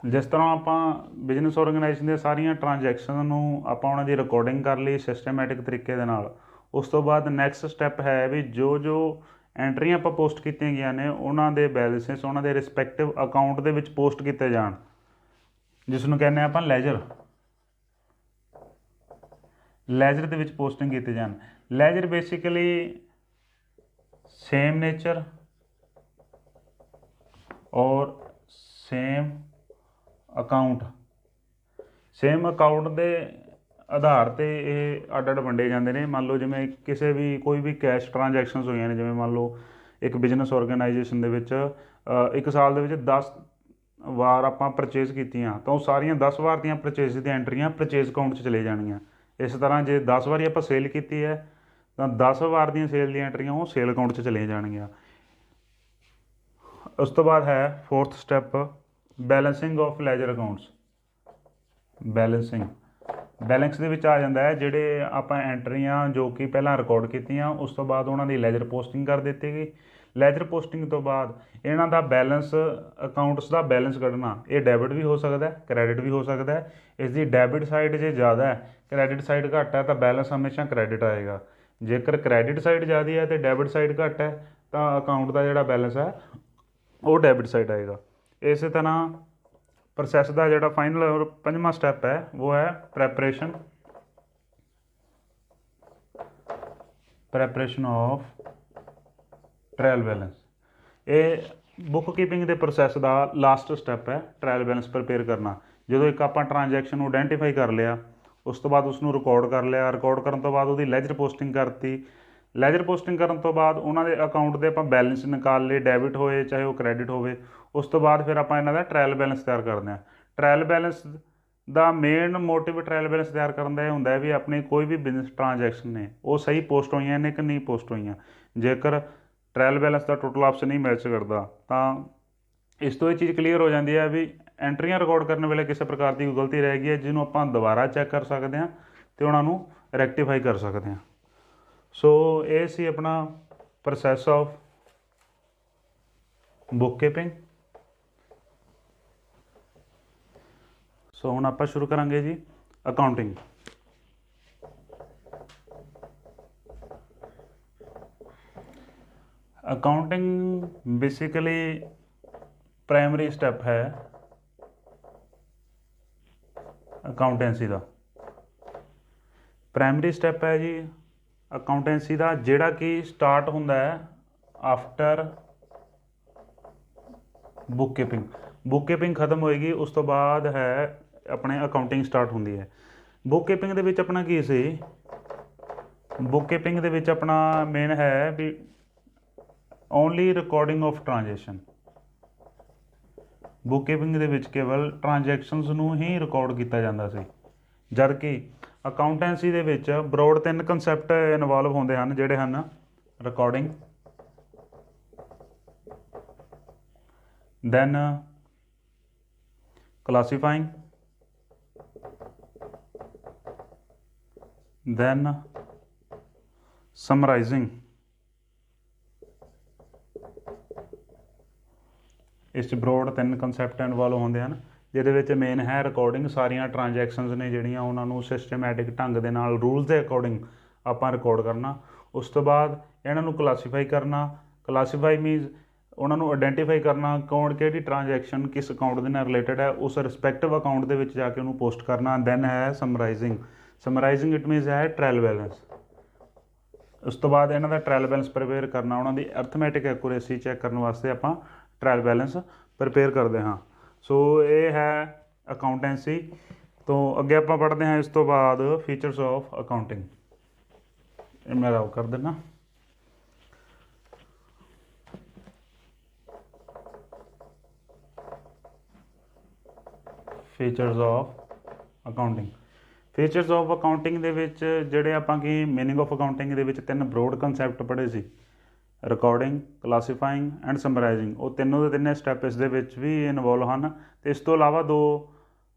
ਜਿਸ ਤਰ੍ਹਾਂ ਆਪਾਂ ਬਿਜ਼ਨਸ ਆਰਗੇਨਾਈਜੇਸ਼ਨ ਦੀਆਂ ਸਾਰੀਆਂ ਟ੍ਰਾਂਜੈਕਸ਼ਨ ਨੂੰ ਆਪਾਂ ਉਹਨਾਂ ਦੀ ਰਿਕਾਰਡਿੰਗ ਕਰ ਲਈ ਸਿਸਟਮੈਟਿਕ ਤਰੀਕੇ ਦੇ ਨਾਲ, ਉਸ ਤੋਂ ਬਾਅਦ ਨੈਕਸਟ ਸਟੈਪ ਹੈ ਵੀ ਜੋ ਐਂਟਰੀਆਂ ਆਪਾਂ ਪੋਸਟ ਕੀਤੀਆਂ ਗਈਆਂ ਨੇ ਉਹਨਾਂ ਦੇ ਬੈਲੈਂਸਿਸ ਉਹਨਾਂ ਦੇ ਰਿਸਪੈਕਟਿਵ ਅਕਾਊਂਟ ਦੇ ਵਿੱਚ ਪੋਸਟ ਕੀਤੇ ਜਾਣ, ਜਿਸ ਨੂੰ ਕਹਿੰਦੇ ਆਪਾਂ ਲੈਜਰ ਦੇ ਵਿੱਚ ਪੋਸਟਿੰਗ ਕੀਤੇ ਜਾਣ। ਲੈਜਰ ਬੇਸਿਕਲੀ ਸੇਮ ਨੇਚਰ ਔਰ ਸੇਮ ਅਕਾਊਂਟ ਦੇ ਆਧਾਰ 'ਤੇ ਇਹ ਅੱਡ ਅੱਡ ਵੰਡੇ ਜਾਂਦੇ ਨੇ। ਮੰਨ ਲਓ ਜਿਵੇਂ ਕੋਈ ਵੀ ਕੈਸ਼ ਟ੍ਰਾਂਜੈਕਸ਼ਨਸ ਹੋਈਆਂ ਨੇ, ਜਿਵੇਂ ਮੰਨ ਲਓ ਇੱਕ ਬਿਜ਼ਨਸ ਆਰਗੇਨਾਈਜੇਸ਼ਨ ਦੇ ਵਿੱਚ ਇੱਕ ਸਾਲ ਦੇ ਵਿੱਚ 10 ਵਾਰ ਆਪਾਂ ਪਰਚੇਜ਼ ਕੀਤੀਆਂ ਤਾਂ ਉਹ ਸਾਰੀਆਂ 10 ਵਾਰ ਦੀਆਂ ਪਰਚੇਜ਼ ਦੀਆਂ ਐਂਟਰੀਆਂ ਪਰਚੇਜ਼ ਅਕਾਊਂਟ 'ਚ ਚਲੇ ਜਾਣਗੀਆਂ। ਇਸ ਤਰ੍ਹਾਂ ਜੇ 10 ਵਾਰੀ ਆਪਾਂ ਸੇਲ ਕੀਤੀ ਹੈ ਤਾਂ 10 ਵਾਰ ਦੀਆਂ ਸੇਲ ਦੀਆਂ ਐਂਟਰੀਆਂ ਉਹ ਸੇਲ ਅਕਾਊਂਟ 'ਚ ਚਲੀਆਂ ਜਾਣਗੀਆਂ। ਉਸ ਤੋਂ ਬਾਅਦ ਹੈ fourth step balancing of ledger accounts. Balance ਦੇ ਵਿੱਚ ਆ ਜਾਂਦਾ ਹੈ ਜਿਹੜੇ ਆਪਾਂ ਐਂਟਰੀਆਂ ਜੋ ਕਿ ਪਹਿਲਾਂ ਰਿਕਾਰਡ ਕੀਤੀਆਂ ਉਸ ਤੋਂ ਬਾਅਦ ਉਹਨਾਂ ਦੀ ਲੈਜਰ ਪੋਸਟਿੰਗ ਕਰ ਦਿੱਤੀ ਗਈ। ਲੈਜਰ ਪੋਸਟਿੰਗ ਤੋਂ ਬਾਅਦ ਇਹਨਾਂ ਦਾ ਬੈਲੈਂਸ ਅਕਾਊਂਟਸ ਦਾ ਬੈਲੈਂਸ ਕੱਢਣਾ, ਇਹ ਡੈਬਿਟ ਵੀ ਹੋ ਸਕਦਾ ਕ੍ਰੈਡਿਟ ਵੀ ਹੋ ਸਕਦਾ ਹੈ। ਇਸ ਦੀ ਡੈਬਿਟ ਸਾਈਡ ਜੇ ਜ਼ਿਆਦਾ ਹੈ ਕ੍ਰੈਡਿਟ ਸਾਈਡ ਘੱਟ ਹੈ ਤਾਂ ਬੈਲੈਂਸ ਹਮੇਸ਼ਾ ਕ੍ਰੈਡਿਟ ਆਏਗਾ। ਜੇਕਰ ਕ੍ਰੈਡਿਟ ਸਾਈਡ ਜ਼ਿਆਦਾ ਹੈ ਅਤੇ ਡੈਬਿਟ ਸਾਈਡ ਘੱਟ ਹੈ ਤਾਂ ਅਕਾਊਂਟ ਦਾ ਜਿਹੜਾ ਬੈਲੈਂਸ ਹੈ ਉਹ ਡੈਬਿਟ ਸਾਈਡ ਆਏਗਾ। ਇਸੇ ਤਰ੍ਹਾਂ ਪ੍ਰੋਸੈਸ ਦਾ ਜਿਹੜਾ ਫਾਈਨਲ ਔਰ ਪੰਜਵਾਂ ਸਟੈਪ ਹੈ ਉਹ ਹੈ ਪ੍ਰੈਪਰੇਸ਼ਨ ਆਫ ਟ੍ਰਾਇਲ ਬੈਲੈਂਸ। ਇਹ ਬੁੱਕ ਕੀਪਿੰਗ ਦੇ ਪ੍ਰੋਸੈਸ ਦਾ ਲਾਸਟ ਸਟੈਪ ਹੈ ਟ੍ਰਾਇਲ ਬੈਲੈਂਸ ਪ੍ਰਪੇਅਰ ਕਰਨਾ। ਜਦੋਂ ਇੱਕ ਆਪਾਂ ਟ੍ਰਾਂਜੈਕਸ਼ਨ ਨੂੰ ਆਇਡੈਂਟੀਫਾਈ ਕਰ ਲਿਆ ਉਸ ਤੋਂ ਬਾਅਦ ਉਸਨੂੰ ਰਿਕਾਰਡ ਕਰ ਲਿਆ, ਰਿਕਾਰਡ ਕਰਨ ਤੋਂ ਬਾਅਦ ਉਹਦੀ ਲੈਜਰ ਪੋਸਟਿੰਗ ਕਰਤੀ। ਲੈਜਰ ਪੋਸਟਿੰਗ ਕਰਨ ਤੋਂ ਬਾਅਦ ਉਹਨਾਂ ਦੇ ਅਕਾਊਂਟ ਦੇ ਆਪਾਂ ਬੈਲੈਂਸ ਨਿਕਾਲ ਲਏ, ਡੈਬਿਟ ਹੋਏ ਚਾਹੇ ਉਹ ਕ੍ਰੈਡਿਟ ਹੋਵੇ। ਉਸ ਤੋਂ ਬਾਅਦ ਫਿਰ ਆਪਾਂ ਇਹਨਾਂ ਦਾ ਟ੍ਰਾਇਲ ਬੈਲੈਂਸ ਤਿਆਰ ਕਰਦੇ ਹਾਂ। ਟ੍ਰਾਇਲ ਬੈਲੈਂਸ ਦਾ ਮੇਨ ਮੋਟਿਵ ਟ੍ਰਾਇਲ ਬੈਲੈਂਸ ਤਿਆਰ ਕਰਨ ਦਾ ਇਹ ਹੁੰਦਾ ਹੈ ਵੀ ਆਪਣੀ ਕੋਈ ਵੀ ਬਿਜ਼ਨਸ ਟ੍ਰਾਂਜੈਕਸ਼ਨ ਨੇ ਉਹ ਸਹੀ ਪੋਸਟ ਹੋਈਆਂ ਨੇ ਕਿ ਨਹੀਂ ਪੋਸਟ ਹੋਈਆਂ। ਜੇਕਰ ਟ੍ਰਾਇਲ ਬੈਲੈਂਸ ਦਾ ਟੋਟਲ ਆਪਸ਼ਨ ਨਹੀਂ ਮੈਚ ਕਰਦਾ ਤਾਂ ਇਸ ਤੋਂ ਇਹ ਚੀਜ਼ ਕਲੀਅਰ ਹੋ ਜਾਂਦੀ ਹੈ ਵੀ ਐਂਟਰੀਆਂ ਰਿਕਾਰਡ ਕਰਨ ਵੇਲੇ ਕਿਸੇ ਪ੍ਰਕਾਰ ਦੀ ਕੋਈ ਗਲਤੀ ਰਹਿ ਗਈ ਹੈ ਜਿਹਨੂੰ ਆਪਾਂ ਦੁਬਾਰਾ ਚੈੱਕ ਕਰ ਸਕਦੇ ਹਾਂ ਅਤੇ ਉਹਨਾਂ ਨੂੰ ਰੈਕਟੀਫਾਈ ਕਰ ਸਕਦੇ ਹਾਂ। ਸੋ ਇਹ ਸੀ ਆਪਣਾ ਪ੍ਰੋਸੈਸ ਆਫ ਬੁੱਕ ਕੀਪਿੰਗ। ਸੋ ਹੁਣ ਆਪਾਂ ਸ਼ੁਰੂ ਕਰਾਂਗੇ ਜੀ accounting. Accounting basically primary step ਹੈ ਅਕਾਊਂਟੈਂਸੀ ਦਾ। ਪ੍ਰਾਇਮਰੀ ਸਟੈਪ ਹੈ ਜੀ ਅਕਾਊਂਟੈਂਸੀ ਦਾ ਜਿਹੜਾ ਕਿ ਸਟਾਰਟ ਹੁੰਦਾ ਹੈ after book keeping. Book keeping ਖਤਮ ਹੋਏਗੀ ਉਸ ਤੋਂ ਬਾਅਦ ਹੈ ਆਪਣੇ ਅਕਾਊਂਟਿੰਗ ਸਟਾਰਟ ਹੁੰਦੀ ਹੈ। ਬੁੱਕ ਕੀਪਿੰਗ ਦੇ ਵਿੱਚ ਆਪਣਾ ਕੀ ਸੀ, ਬੁੱਕ ਕੀਪਿੰਗ ਦੇ ਵਿੱਚ ਆਪਣਾ ਮੇਨ ਹੈ ਵੀ only recording of transaction. Bookkeeping ਦੇ ਵਿੱਚ ਕੇਵਲ ਟ੍ਰਾਂਜੈਕਸ਼ਨਸ ਨੂੰ ਹੀ ਰਿਕਾਰਡ ਕੀਤਾ ਜਾਂਦਾ ਸੀ, ਜਦ ਕਿ ਅਕਾਊਂਟੈਂਸੀ ਦੇ ਵਿੱਚ ਬਰੋਡ 3 ਕੰਸੈਪਟ ਇਨਵੋਲਵ ਹੁੰਦੇ ਹਨ ਜਿਹੜੇ ਹਨ ਰਿਕਾਰਡਿੰਗ, ਦੈਨ ਕਲਾਸੀਫਾਈਂਗ, ਦੈਨ ਸਮਰਾਈਜ਼ਿੰਗ। ਇਸ 'ਚ ਬਰੋਡ 3 ਕੰਸੈਪਟ ਇਨਵੋਲਵ ਹੁੰਦੇ ਹਨ ਜਿਹਦੇ ਵਿੱਚ ਮੇਨ ਹੈ ਰਿਕਾਰਡਿੰਗ। ਸਾਰੀਆਂ ਟ੍ਰਾਂਜੈਕਸ਼ਨਸ ਨੇ ਜਿਹੜੀਆਂ ਉਹਨਾਂ ਨੂੰ ਸਿਸਟਮੈਟਿਕ ਢੰਗ ਦੇ ਨਾਲ ਰੂਲਸ ਦੇ ਅਕੋਰਡਿੰਗ ਆਪਾਂ ਰਿਕਾਰਡ ਕਰਨਾ। ਉਸ ਤੋਂ ਬਾਅਦ ਇਹਨਾਂ ਨੂੰ ਕਲਾਸੀਫਾਈ ਕਰਨਾ, ਕਲਾਸੀਫਾਈ ਮੀਨਸ ਉਹਨਾਂ ਨੂੰ ਆਇਡੈਂਟੀਫਾਈ ਕਰਨਾ, ਕੌਣ ਕਿਹੜੀ ਟ੍ਰਾਂਜੈਕਸ਼ਨ ਕਿਸ ਅਕਾਊਂਟ ਦੇ ਨਾਲ ਰਿਲੇਟਡ ਹੈ, ਉਸ ਰਿਸਪੈਕਟਿਵ ਅਕਾਊਂਟ ਦੇ ਵਿੱਚ ਜਾ ਕੇ ਉਹਨੂੰ ਪੋਸਟ ਕਰਨਾ। ਦੈਨ ਹੈ ਸਮਰਾਈਜ਼ਿੰਗ। ਸਮਰਾਈਜ਼ਿੰਗ ਇਟ ਮੀਨਸ ਹੈ ਟ੍ਰਾਇਲ ਬੈਲੈਂਸ। ਉਸ ਤੋਂ ਬਾਅਦ ਇਹਨਾਂ ਦਾ ਟ੍ਰਾਇਲ ਬੈਲੈਂਸ ਪ੍ਰਿਪੇਅਰ ਕਰਨਾ, ਉਹਨਾਂ ਦੀ ਅਰਥਮੈਟਿਕ ਐਕੂਰੇਸੀ ਚੈੱਕ ਕਰਨ ਵਾਸਤੇ ਆਪਾਂ ਟ੍ਰਾਇਲ ਬੈਲੈਂਸ ਪ੍ਰਿਪੇਅਰ ਕਰਦੇ ਹਾਂ। ਸੋ ਇਹ ਹੈ ਅਕਾਊਂਟੈਂਸੀ। ਤੋਂ ਅੱਗੇ ਆਪਾਂ ਪੜ੍ਹਦੇ ਹਾਂ ਇਸ ਤੋਂ ਬਾਅਦ ਫੀਚਰਸ ਆਫ ਅਕਾਊਂਟਿੰਗ। ਇਹ ਮੈਂ ਰਾਉ ਕਰ ਦਿੰਦਾ। Features of accounting. Features of accounting ਦੇ ਵਿੱਚ ਜਿਹੜੇ ਆਪਾਂ ਕੀ ਮੀਨਿੰਗ ਆਫ ਅਕਾਊਂਟਿੰਗ ਦੇ ਵਿੱਚ 3 ਬਰੋਡ ਕੰਸੈਪਟ ਪੜ੍ਹੇ ਸੀ, ਰਿਕਾਰਡਿੰਗ, ਕਲਾਸੀਫਾਈਂਗ ਐਂਡ ਸਮਰਾਈਜ਼ਿੰਗ। ਉਹ ਤਿੰਨੋਂ ਦੇ ਤਿੰਨੇ ਸਟੈਪ ਇਸ ਦੇ ਵਿੱਚ ਵੀ ਇਨਵੋਲਵ ਹਨ। ਅਤੇ ਇਸ ਤੋਂ ਇਲਾਵਾ 2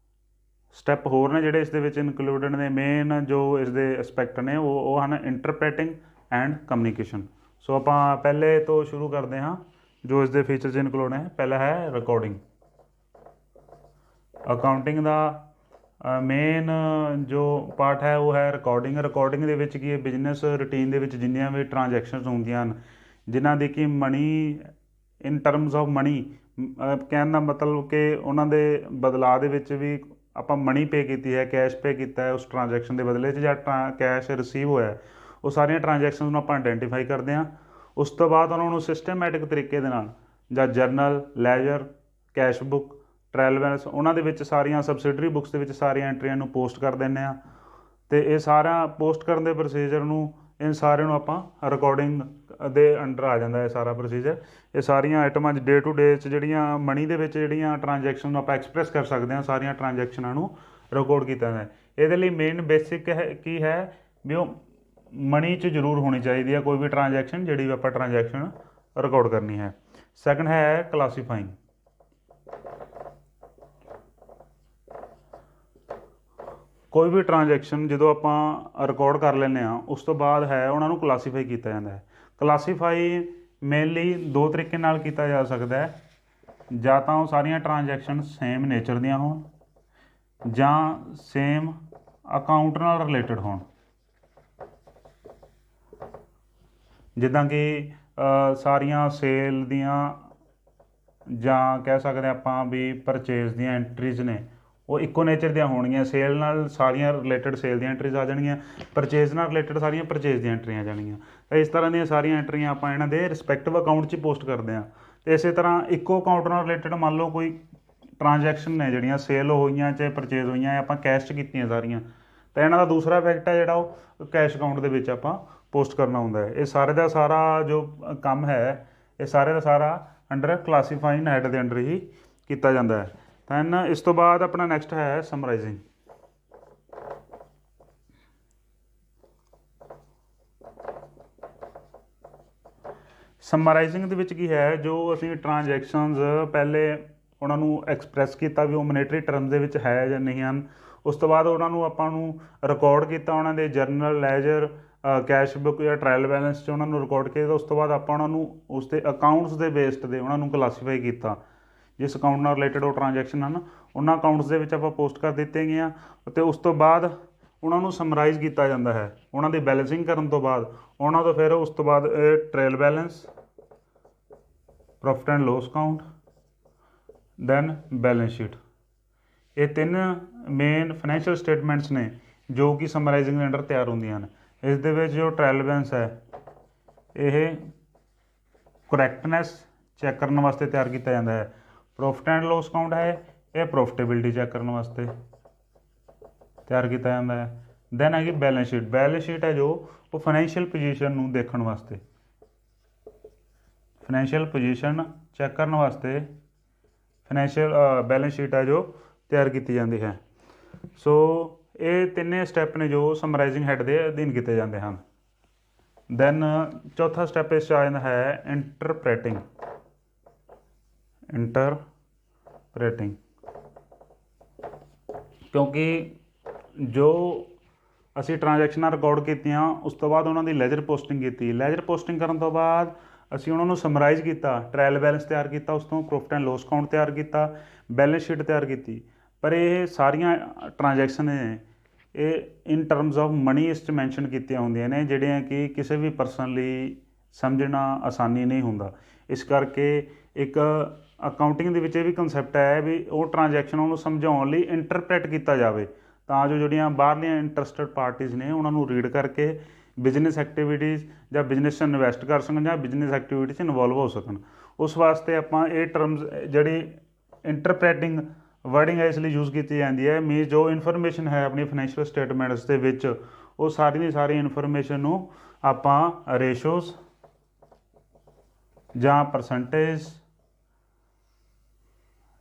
ਸਟੈਪ ਹੋਰ ਨੇ ਜਿਹੜੇ ਇਸ ਦੇ ਵਿੱਚ ਇਨਕਲੂਡਡ ਨੇ। ਮੇਨ ਜੋ ਇਸ ਦੇ ਐਸਪੈਕਟ ਨੇ ਉਹ ਹਨ ਇੰਟਰਪ੍ਰੇਟਿੰਗ ਐਂਡ ਕਮਿਊਨੀਕੇਸ਼ਨ। ਸੋ ਆਪਾਂ ਪਹਿਲੇ ਤੋਂ ਸ਼ੁਰੂ ਕਰਦੇ ਹਾਂ ਜੋ ਇਸ ਦੇ ਫੀਚਰਸ ਇਨਕਲੂਡ ਨੇ। ਪਹਿਲਾ ਹੈ ਰਿਕਾਰਡਿੰਗ। ਅਕਾਊਂਟਿੰਗ ਦਾ ਮੇਨ ਜੋ ਪਾਰਟ ਹੈ ਉਹ ਹੈ ਰਿਕਾਰਡਿੰਗ। ਰਿਕਾਰਡਿੰਗ ਦੇ ਵਿੱਚ ਕੀ ਹੈ, ਬਿਜ਼ਨਸ ਰੂਟੀਨ ਦੇ ਵਿੱਚ ਜਿੰਨੀਆਂ ਵੀ ਟ੍ਰਾਂਜੈਕਸ਼ਨਸ ਹੁੰਦੀਆਂ ਹਨ ਜਿਨ੍ਹਾਂ ਦੀ ਕਿ money in terms of money, ਕਹਿਣ ਦਾ ਮਤਲਬ ਕਿ ਉਹਨਾਂ ਦੇ ਬਦਲਾਅ ਦੇ ਵਿੱਚ ਵੀ ਆਪਾਂ ਮਨੀ ਪੇ ਕੀਤੀ ਹੈ, ਕੈਸ਼ ਪੇ ਕੀਤਾ ਹੈ ਉਸ ਟ੍ਰਾਂਜੈਕਸ਼ਨ ਦੇ ਬਦਲੇ 'ਚ, ਜਾਂ ਕੈਸ਼ ਰਿਸੀਵ ਹੋਇਆ, ਉਹ ਸਾਰੀਆਂ ਟ੍ਰਾਂਜੈਕਸ਼ਨਸ ਨੂੰ ਆਪਾਂ ਆਇਡੈਂਟੀਫਾਈ ਕਰਦੇ ਹਾਂ। ਉਸ ਤੋਂ ਬਾਅਦ ਉਹਨਾਂ ਨੂੰ ਸਿਸਟਮੈਟਿਕ ਤਰੀਕੇ ਦੇ ਨਾਲ ਜਾਂ general, ledger, cash book, trial balance, ਉਹਨਾਂ ਦੇ ਵਿੱਚ ਸਾਰੀਆਂ ਸਬਸਿਡਰੀ ਬੁੱਕਸ ਦੇ ਵਿੱਚ ਸਾਰੀਆਂ ਐਂਟਰੀਆਂ ਨੂੰ ਪੋਸਟ ਕਰ ਦਿੰਦੇ ਹਾਂ। ਅਤੇ ਇਹ ਸਾਰਾ ਪੋਸਟ ਕਰਨ ਦੇ ਪ੍ਰੋਸੀਜਰ ਨੂੰ, ਇਹ ਸਾਰਿਆਂ ਨੂੰ ਆਪਾਂ ਰਿਕਾਰਡਿੰਗ ਦੇ ਅੰਡਰ ਆ ਜਾਂਦਾ ਹੈ ਸਾਰਾ ਪ੍ਰੋਸੀਜਰ। ਇਹ ਸਾਰੀਆਂ ਆਈਟਮਾਂ ਡੇ ਟੂ ਡੇ 'ਚ ਜਿਹੜੀਆਂ ਮਨੀ ਦੇ ਵਿੱਚ ਜਿਹੜੀਆਂ ਟ੍ਰਾਂਜੈਕਸ਼ਨ ਨੂੰ ਆਪਾਂ ਐਕਸਪ੍ਰੈਸ ਕਰ ਸਕਦੇ ਹਾਂ, ਸਾਰੀਆਂ ਟ੍ਰਾਂਜੈਕਸ਼ਨਾਂ ਨੂੰ ਰਿਕਾਰਡ ਕੀਤਾ ਜਾਂਦਾ ਹੈ। ਇਹਦੇ ਲਈ ਮੇਨ ਬੇਸਿਕ ਹੈ ਕੀ ਹੈ ਵੀ ਉਹ ਮਨੀ 'ਚ ਜ਼ਰੂਰ ਹੋਣੀ ਚਾਹੀਦੀ ਹੈ ਕੋਈ ਵੀ ਟ੍ਰਾਂਜੈਕਸ਼ਨ ਜਿਹੜੀ ਵੀ ਆਪਾਂ ਟ੍ਰਾਂਜੈਕਸ਼ਨ ਰਿਕਾਰਡ ਕਰਨੀ ਹੈ। ਸੈਕਿੰਡ ਹੈ ਕਲਾਸੀਫਾਈਂਗ। ਕੋਈ ਵੀ ਟ੍ਰਾਂਜੈਕਸ਼ਨ ਜਦੋਂ ਆਪਾਂ ਰਿਕਾਰਡ ਕਰ ਲੈਂਦੇ ਹਾਂ ਉਸ ਤੋਂ ਬਾਅਦ ਹੈ ਉਹਨਾਂ ਨੂੰ ਕਲਾਸੀਫਾਈ ਕੀਤਾ ਜਾਂਦਾ ਹੈ। ਕਲਾਸੀਫਾਈ ਮੇਨਲੀ 2 ਤਰੀਕੇ ਨਾਲ ਕੀਤਾ ਜਾ ਸਕਦਾ ਹੈ, ਜਾਂ ਤਾਂ ਉਹ ਸਾਰੀਆਂ ਟ੍ਰਾਂਜੈਕਸ਼ਨ ਸੇਮ ਨੇਚਰ ਦੀਆਂ ਹੋਣ ਜਾਂ ਸੇਮ ਅਕਾਊਂਟ ਨਾਲ ਰਿਲੇਟਡ ਹੋਣ। ਜਿੱਦਾਂ ਕਿ ਸਾਰੀਆਂ ਸੇਲ ਦੀਆਂ ਜਾਂ ਕਹਿ ਸਕਦੇ ਆਪਾਂ ਵੀ ਪਰਚੇਜ਼ ਦੀਆਂ ਐਂਟਰੀਜ਼ ਨੇ ਉਹ ਇੱਕੋ ਨੇਚਰ ਦੀਆਂ ਹੋਣਗੀਆਂ। ਸੇਲ ਨਾਲ ਸਾਰੀਆਂ ਰਿਲੇਟਡ ਸੇਲ ਦੀਆਂ ਐਂਟਰੀਜ਼ ਆ ਜਾਣਗੀਆਂ, ਪਰਚੇਜ਼ ਨਾਲ ਰਿਲੇਟਡ ਸਾਰੀਆਂ ਪਰਚੇਜ਼ ਦੀਆਂ ਐਂਟਰੀਆਂ ਆ ਜਾਣਗੀਆਂ। ਤਾਂ ਇਸ ਤਰ੍ਹਾਂ ਦੀਆਂ ਸਾਰੀਆਂ ਐਂਟਰੀਆਂ ਆਪਾਂ ਇਹਨਾਂ ਦੇ ਰਿਸਪੈਕਟਿਵ ਅਕਾਊਂਟ 'ਚ ਹੀ ਪੋਸਟ ਕਰਦੇ ਹਾਂ। ਅਤੇ ਇਸੇ ਤਰ੍ਹਾਂ ਇੱਕੋ ਅਕਾਊਂਟ ਨਾਲ ਰਿਲੇਟਡ ਮੰਨ ਲਓ ਕੋਈ ਟ੍ਰਾਂਜੈਕਸ਼ਨ ਨੇ ਜਿਹੜੀਆਂ ਸੇਲ ਹੋਈਆਂ ਚਾਹੇ ਪਰਚੇਜ਼ ਹੋਈਆਂ ਆਪਾਂ ਕੈਸ਼ 'ਚ ਕੀਤੀਆਂ ਸਾਰੀਆਂ, ਤਾਂ ਇਹਨਾਂ ਦਾ ਦੂਸਰਾ ਇਫੈਕਟ ਹੈ ਜਿਹੜਾ ਉਹ ਕੈਸ਼ ਅਕਾਊਂਟ ਦੇ ਵਿੱਚ ਆਪਾਂ ਪੋਸਟ ਕਰਨਾ ਹੁੰਦਾ ਹੈ। ਇਹ ਸਾਰੇ ਦਾ ਸਾਰਾ ਜੋ ਕੰਮ ਹੈ ਇਹ ਸਾਰੇ ਦਾ ਸਾਰਾ ਅੰਡਰ ਕਲਾਸੀਫਾਈਂਗ ਹੈਡ ਦੇ ਅੰਡਰ ਹੀ ਕੀਤਾ ਜਾਂਦਾ ਹੈ। ਦੈਨ ਇਸ ਤੋਂ ਬਾਅਦ ਆਪਣਾ ਨੈਕਸਟ ਹੈ ਸਮਰਾਈਜ਼ਿੰਗ। ਸਮਰਾਈਜ਼ਿੰਗ ਦੇ ਵਿੱਚ ਕੀ ਹੈ, ਜੋ ਅਸੀਂ ਟ੍ਰਾਂਜੈਕਸ਼ਨਸ ਪਹਿਲੇ ਉਹਨਾਂ ਨੂੰ ਐਕਸਪ੍ਰੈਸ ਕੀਤਾ ਵੀ ਉਹ ਮੋਨੇਟਰੀ ਟਰਮਸ ਦੇ ਵਿੱਚ ਹੈ ਜਾਂ ਨਹੀਂ ਹਨ। ਉਸ ਤੋਂ ਬਾਅਦ ਉਹਨਾਂ ਨੂੰ ਆਪਾਂ ਨੂੰ ਰਿਕਾਰਡ ਕੀਤਾ ਉਹਨਾਂ ਦੇ ਜਰਨਲ, ਲੈਜਰ, ਕੈਸ਼ ਬੁੱਕ ਜਾਂ ਟ੍ਰਾਇਲ ਬੈਲੈਂਸ 'ਚ ਉਹਨਾਂ ਨੂੰ ਰਿਕਾਰਡ ਕੀਤਾ। ਉਸ ਤੋਂ ਬਾਅਦ ਆਪਾਂ ਉਹਨਾਂ ਨੂੰ ਉਸ ਦੇ ਅਕਾਊਂਟਸ ਦੇ ਬੇਸਡ ਦੇ ਉਹਨਾਂ ਨੂੰ ਕਲਾਸੀਫਾਈ ਕੀਤਾ। ਜਿਸ ਅਕਾਊਂਟ ਨਾਲ ਰਿਲੇਟਡ ਉਹ ਟ੍ਰਾਂਜੈਕਸ਼ਨ ਹਨ ਉਹਨਾਂ ਅਕਾਊਂਟਸ ਦੇ ਵਿੱਚ ਆਪਾਂ ਪੋਸਟ ਕਰ ਦਿੱਤੇ ਗਈਆਂ। ਅਤੇ ਉਸ ਤੋਂ ਬਾਅਦ ਉਹਨਾਂ ਨੂੰ ਸਮਰਾਈਜ਼ ਕੀਤਾ ਜਾਂਦਾ ਹੈ। ਉਹਨਾਂ ਦੀ ਬੈਲੈਂਸਿੰਗ ਕਰਨ ਤੋਂ ਬਾਅਦ ਉਹਨਾਂ ਤੋਂ ਫਿਰ ਉਸ ਤੋਂ ਬਾਅਦ ਇਹ trial balance, profit and loss account, then balance sheet, ਇਹ 3 ਮੇਨ ਫਾਈਨੈਂਸ਼ੀਅਲ ਸਟੇਟਮੈਂਟਸ ਨੇ ਜੋ ਕਿ ਸਮਰਾਈਜ਼ਿੰਗ ਦੇ ਅੰਡਰ ਤਿਆਰ ਹੁੰਦੀਆਂ ਹਨ। ਇਸ ਦੇ ਵਿੱਚ ਜੋ ਟ੍ਰਾਇਲ ਬੈਲੈਂਸ ਹੈ ਇਹ ਕਰੈਕਟਨੈਸ ਚੈੱਕ ਕਰਨ ਵਾਸਤੇ ਤਿਆਰ ਕੀਤਾ ਜਾਂਦਾ ਹੈ। ਪ੍ਰੋਫਿਟ ਐਂਡ ਲੋਸ ਅਕਾਊਂਟ ਹੈ ਇਹ ਪ੍ਰੋਫਿਟੇਬਿਲਿਟੀ ਚੈੱਕ ਕਰਨ ਵਾਸਤੇ ਤਿਆਰ ਕੀਤਾ ਜਾਂਦਾ ਹੈ। ਦੈਨ ਹੈਗੀ ਬੈਲੈਂਸ ਸ਼ੀਟ। ਬੈਲੈਂਸ ਸ਼ੀਟ ਹੈ ਜੋ ਉਹ ਫਾਈਨੈਂਸ਼ੀਅਲ ਪੋਜੀਸ਼ਨ ਨੂੰ ਦੇਖਣ ਵਾਸਤੇ, ਫਾਈਨੈਂਸ਼ੀਅਲ ਪੋਜੀਸ਼ਨ ਚੈੱਕ ਕਰਨ ਵਾਸਤੇ ਫਾਈਨੈਂਸ਼ੀਅਲ ਬੈਲੈਂਸ ਸ਼ੀਟ ਹੈ ਜੋ ਤਿਆਰ ਕੀਤੀ ਜਾਂਦੀ ਹੈ। ਸੋ ਇਹ ਤਿੰਨੇ ਸਟੈਪ ਨੇ ਜੋ ਸਮਰਾਈਜ਼ਿੰਗ ਹੈਡ ਦੇ ਅਧੀਨ ਕੀਤੇ ਜਾਂਦੇ ਹਨ। ਦੈਨ ਚੌਥਾ ਸਟੈਪ ਇਸ 'ਚ ਆ ਜਾਂਦਾ ਹੈ ਇੰਟਰਪ੍ਰੇਟਿੰਗ। ਇੰਟਰਪ੍ਰੇਟਿੰਗ ਕਿਉਂਕਿ ਜੋ ਅਸੀਂ ਟ੍ਰਾਂਜੈਕਸ਼ਨਾਂ ਰਿਕਾਰਡ ਕੀਤੀਆਂ ਉਸ ਤੋਂ ਬਾਅਦ ਉਹਨਾਂ ਦੀ ਲੈਜਰ ਪੋਸਟਿੰਗ ਕੀਤੀ। ਲੈਜਰ ਪੋਸਟਿੰਗ ਕਰਨ ਤੋਂ ਬਾਅਦ ਅਸੀਂ ਉਹਨਾਂ ਨੂੰ ਸਮਰਾਈਜ਼ ਕੀਤਾ, ਟ੍ਰਾਇਲ ਬੈਲੈਂਸ ਤਿਆਰ ਕੀਤਾ, ਉਸ ਤੋਂ ਪ੍ਰੋਫਿਟ ਐਂਡ ਲੋਸ ਅਕਾਊਂਟ ਤਿਆਰ ਕੀਤਾ, ਬੈਲੈਂਸ ਸ਼ੀਟ ਤਿਆਰ ਕੀਤੀ। ਪਰ ਇਹ ਸਾਰੀਆਂ ਟ੍ਰਾਂਜੈਕਸ਼ਨ ਨੇ ਇਹ ਇਨ ਟਰਮਸ ਆਫ ਮਨੀ ਇਸ 'ਚ ਮੈਂਸ਼ਨ ਕੀਤੀਆਂ ਹੁੰਦੀਆਂ ਨੇ ਜਿਹੜੀਆਂ ਕਿ ਕਿਸੇ ਵੀ ਪਰਸਨ ਲਈ ਸਮਝਣਾ ਆਸਾਨੀ ਨਹੀਂ ਹੁੰਦਾ। ਇਸ ਕਰਕੇ ਇੱਕ ਅਕਾਊਂਟਿੰਗ ਦੇ ਵਿੱਚ ਇਹ ਵੀ ਕੰਸੈਪਟ ਹੈ ਵੀ ਉਹ ਟ੍ਰਾਂਜੈਕਸ਼ਨਾਂ ਨੂੰ ਸਮਝਾਉਣ ਲਈ ਇੰਟਰਪ੍ਰੈਟ ਕੀਤਾ ਜਾਵੇ, ਤਾਂ ਜੋ ਜਿਹੜੀਆਂ ਬਾਹਰਲੀਆਂ ਇੰਟਰਸਟਡ ਪਾਰਟੀਜ਼ ਨੇ ਉਹਨਾਂ ਨੂੰ ਰੀਡ ਕਰਕੇ ਬਿਜ਼ਨਸ ਐਕਟੀਵਿਟੀਜ਼ ਜਾਂ ਬਿਜ਼ਨਸ 'ਚ ਇਨਵੈਸਟ ਕਰ ਸਕਣ ਜਾਂ ਬਿਜ਼ਨਸ ਐਕਟੀਵਿਟੀ 'ਚ ਇਨਵੋਲਵ ਹੋ ਸਕਣ। ਉਸ ਵਾਸਤੇ ਆਪਾਂ ਇਹ ਟਰਮਸ ਜਿਹੜੀ ਇੰਟਰਪ੍ਰੈਟਿੰਗ ਵਰਡਿੰਗ ਹੈ ਇਸ ਲਈ ਯੂਜ਼ ਕੀਤੀ ਜਾਂਦੀ ਹੈ। ਮੀਨਸ ਜੋ ਇਨਫੋਰਮੇਸ਼ਨ ਹੈ ਆਪਣੀ ਫਾਈਨੈਂਸ਼ੀਅਲ ਸਟੇਟਮੈਂਟਸ ਦੇ ਵਿੱਚ ਉਹ ਸਾਰੀ ਦੀ ਸਾਰੀ ਇਨਫੋਰਮੇਸ਼ਨ ਨੂੰ ਆਪਾਂ ਰੇਸ਼ੋਜ਼ ਜਾਂ ਪਰਸੈਂਟੇਜ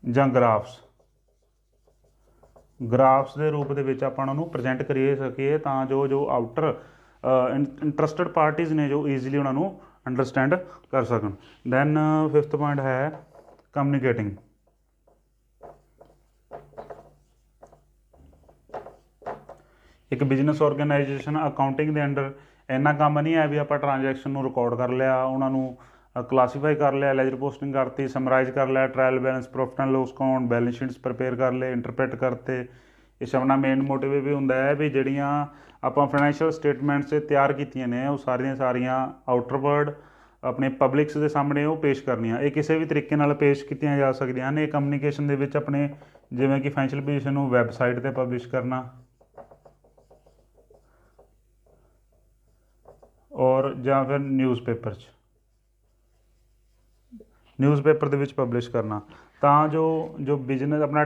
ਜਾਂ ਗ੍ਰਾਫਸ ਦੇ ਰੂਪ ਦੇ ਵਿੱਚ ਆਪਾਂ ਉਹਨਾਂ ਨੂੰ ਪ੍ਰਜੈਂਟ ਕਰੀਏ ਸਕੀਏ, ਤਾਂ ਜੋ ਆਊਟਰ ਇੰਟਰਸਟਡ ਪਾਰਟੀਜ਼ ਨੇ ਜੋ ਈਜ਼ੀਲੀ ਉਹਨਾਂ ਨੂੰ ਅੰਡਰਸਟੈਂਡ ਕਰ ਸਕਣ। ਦੈਨ 5th ਪੁਆਇੰਟ ਹੈ ਕਮਿਊਨੀਕੇਟਿੰਗ। ਇੱਕ ਬਿਜ਼ਨਸ ਆਰਗੇਨਾਈਜੇਸ਼ਨ ਅਕਾਊਂਟਿੰਗ ਦੇ ਅੰਡਰ ਇੰਨਾ ਕੰਮ ਨਹੀਂ ਹੈ ਵੀ ਆਪਾਂ ਟ੍ਰਾਂਜੈਕਸ਼ਨ ਨੂੰ ਰਿਕਾਰਡ ਕਰ ਲਿਆ, ਉਹਨਾਂ ਨੂੰ ਕਲਾਸੀਫਾਈ ਕਰ ਲਿਆ, ਲੈਜਰ ਪੋਸਟਿੰਗ ਕਰਤੀ, ਸਮਰਾਈਜ਼ ਕਰ ਲਿਆ, trial balance, profit and loss account, balance sheets prepare ਕਰ ਲਏ, ਇੰਟਰਪ੍ਰੈਟ ਕਰਤੇ। ਇਸ ਆਪਣਾ ਮੇਨ ਮੋਟਿਵ ਇਹ ਵੀ ਹੁੰਦਾ ਹੈ ਵੀ ਜਿਹੜੀਆਂ ਆਪਾਂ ਫਾਈਨੈਂਸ਼ੀਅਲ ਸਟੇਟਮੈਂਟਸ ਤਿਆਰ ਕੀਤੀਆਂ ਨੇ ਉਹ ਸਾਰੀਆਂ ਆਊਟਰ ਵਰਡ ਆਪਣੇ ਪਬਲਿਕਸ ਦੇ ਸਾਹਮਣੇ ਉਹ ਪੇਸ਼ ਕਰਨੀਆਂ। ਇਹ ਕਿਸੇ ਵੀ ਤਰੀਕੇ ਨਾਲ ਪੇਸ਼ ਕੀਤੀਆਂ ਜਾ ਸਕਦੀਆਂ ਹਨ। ਇਹ ਕਮਿਊਨੀਕੇਸ਼ਨ ਦੇ ਵਿੱਚ ਆਪਣੇ ਜਿਵੇਂ ਕਿ ਫਾਈਨੈਂਸ਼ੀਅਲ ਪੋਜੀਸ਼ਨ ਨੂੰ ਵੈਬਸਾਈਟ 'ਤੇ ਪਬਲਿਸ਼ ਕਰਨਾ ਔਰ ਜਾਂ ਫਿਰ ਨਿਊਜ਼ਪੇਪਰ ਦੇ ਵਿੱਚ ਪਬਲਿਸ਼ ਕਰਨਾ, ਤਾਂ ਜੋ ਬਿਜ਼ਨਸ ਆਪਣਾ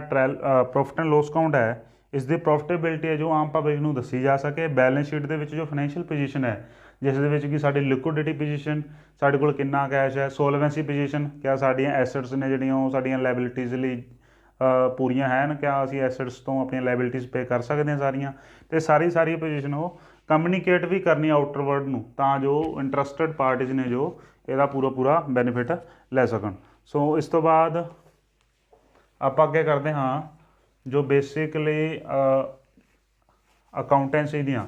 ਪ੍ਰੋਫਿਟ ਐਂਡ ਲੋਸ ਅਕਾਊਂਟ ਹੈ ਇਸ ਦੀ ਪ੍ਰੋਫਿਟੇਬਿਲਿਟੀ ਹੈ ਜੋ ਆਮ ਪਬਲਿਕ ਨੂੰ ਦੱਸੀ ਜਾ ਸਕੇ। ਬੈਲੈਂਸ ਸ਼ੀਟ ਦੇ ਵਿੱਚ ਜੋ ਫਾਈਨੈਂਸ਼ੀਅਲ ਪੋਜੀਸ਼ਨ ਹੈ ਜਿਸ ਦੇ ਵਿੱਚ ਕਿ ਸਾਡੀ ਲਿਕੁਇਡਿਟੀ ਪੋਜੀਸ਼ਨ, ਸਾਡੇ ਕੋਲ ਕਿੰਨਾ ਕੈਸ਼ ਹੈ, ਸੋਲਵੈਂਸੀ ਪੋਜੀਸ਼ਨ, ਕਿਆ ਸਾਡੀਆਂ ਐਸੈਟਸ ਨੇ ਜਿਹੜੀਆਂ ਉਹ ਸਾਡੀਆਂ ਲਾਇਬਿਲਿਟੀਜ਼ ਲਈ ਪੂਰੀਆਂ ਹਨ, ਕਿਆ ਅਸੀਂ ਐਸੈਟਸ ਤੋਂ ਆਪਣੀਆਂ ਲਾਇਬਿਲਿਟੀਜ਼ ਪੇ ਕਰ ਸਕਦੇ ਹਾਂ ਸਾਰੀਆਂ, ਅਤੇ ਸਾਰੀ ਪੋਜੀਸ਼ਨ ਉਹ ਕਮਿਊਨੀਕੇਟ ਵੀ ਕਰਨੀ ਆਊਟਰ ਵਰਲਡ ਨੂੰ, ਤਾਂ ਜੋ ਇੰਟਰਸਟਡ ਪਾਰਟੀਜ਼ ਨੇ ਜੋ ਇਹਦਾ ਪੂਰਾ ਬੈਨੀਫਿਟ ਲੈ ਸਕਣ। ਸੋ ਇਸ ਤੋਂ ਬਾਅਦ ਆਪਾਂ ਅੱਗੇ ਕਰਦੇ ਹਾਂ ਜੋ ਬੇਸਿਕਲੀ ਅਕਾਊਂਟੈਂਸੀ ਦੀਆਂ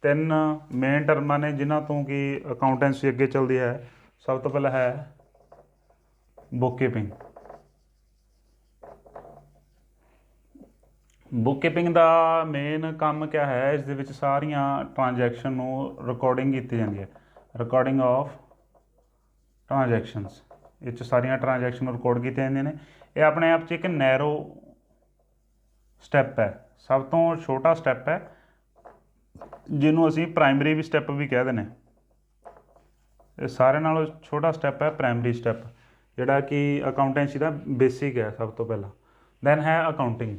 3 ਮੇਨ ਟਰਮਾਂ ਨੇ ਜਿਨ੍ਹਾਂ ਤੋਂ ਕਿ ਅਕਾਊਂਟੈਂਸੀ ਅੱਗੇ ਚੱਲਦੀ ਹੈ। ਸਭ ਤੋਂ ਪਹਿਲਾਂ ਹੈ ਬੁੱਕਕੀਪਿੰਗ। ਬੁੱਕਕੀਪਿੰਗ ਦਾ ਮੇਨ ਕੰਮ ਕਿਆ ਹੈ, ਇਸ ਦੇ ਵਿੱਚ ਸਾਰੀਆਂ ਟ੍ਰਾਂਜੈਕਸ਼ਨ ਨੂੰ ਰਿਕਾਰਡਿੰਗ ਕੀਤੀ ਜਾਂਦੀ ਹੈ, ਰਿਕਾਰਡਿੰਗ ਆਫ ਟ੍ਰਾਂਜੈਕਸ਼ਨਸ। ਇਹ 'ਚ ਸਾਰੀਆਂ ਟ੍ਰਾਂਜੈਕਸ਼ਨ ਨੂੰ ਰਿਕਾਰਡ ਕੀਤੀਆਂ ਜਾਂਦੀਆਂ ਨੇ। ਇਹ ਆਪਣੇ ਆਪ 'ਚ ਇੱਕ ਨੈਰੋ ਸਟੈਪ ਹੈ, ਸਭ ਤੋਂ ਛੋਟਾ ਸਟੈਪ ਹੈ, ਜਿਹਨੂੰ ਅਸੀਂ ਪ੍ਰਾਇਮਰੀ ਵੀ ਸਟੈਪ ਵੀ ਕਹਿ ਦਿੰਦੇ। ਇਹ ਸਾਰਿਆਂ ਨਾਲੋਂ ਛੋਟਾ ਸਟੈਪ ਹੈ ਪ੍ਰਾਇਮਰੀ ਸਟੈਪ, ਜਿਹੜਾ ਕਿ ਅਕਾਊਂਟੈਂਸੀ ਦਾ ਬੇਸਿਕ ਹੈ ਸਭ ਤੋਂ ਪਹਿਲਾਂ। ਦੈਨ ਹੈ ਅਕਾਊਂਟਿੰਗ।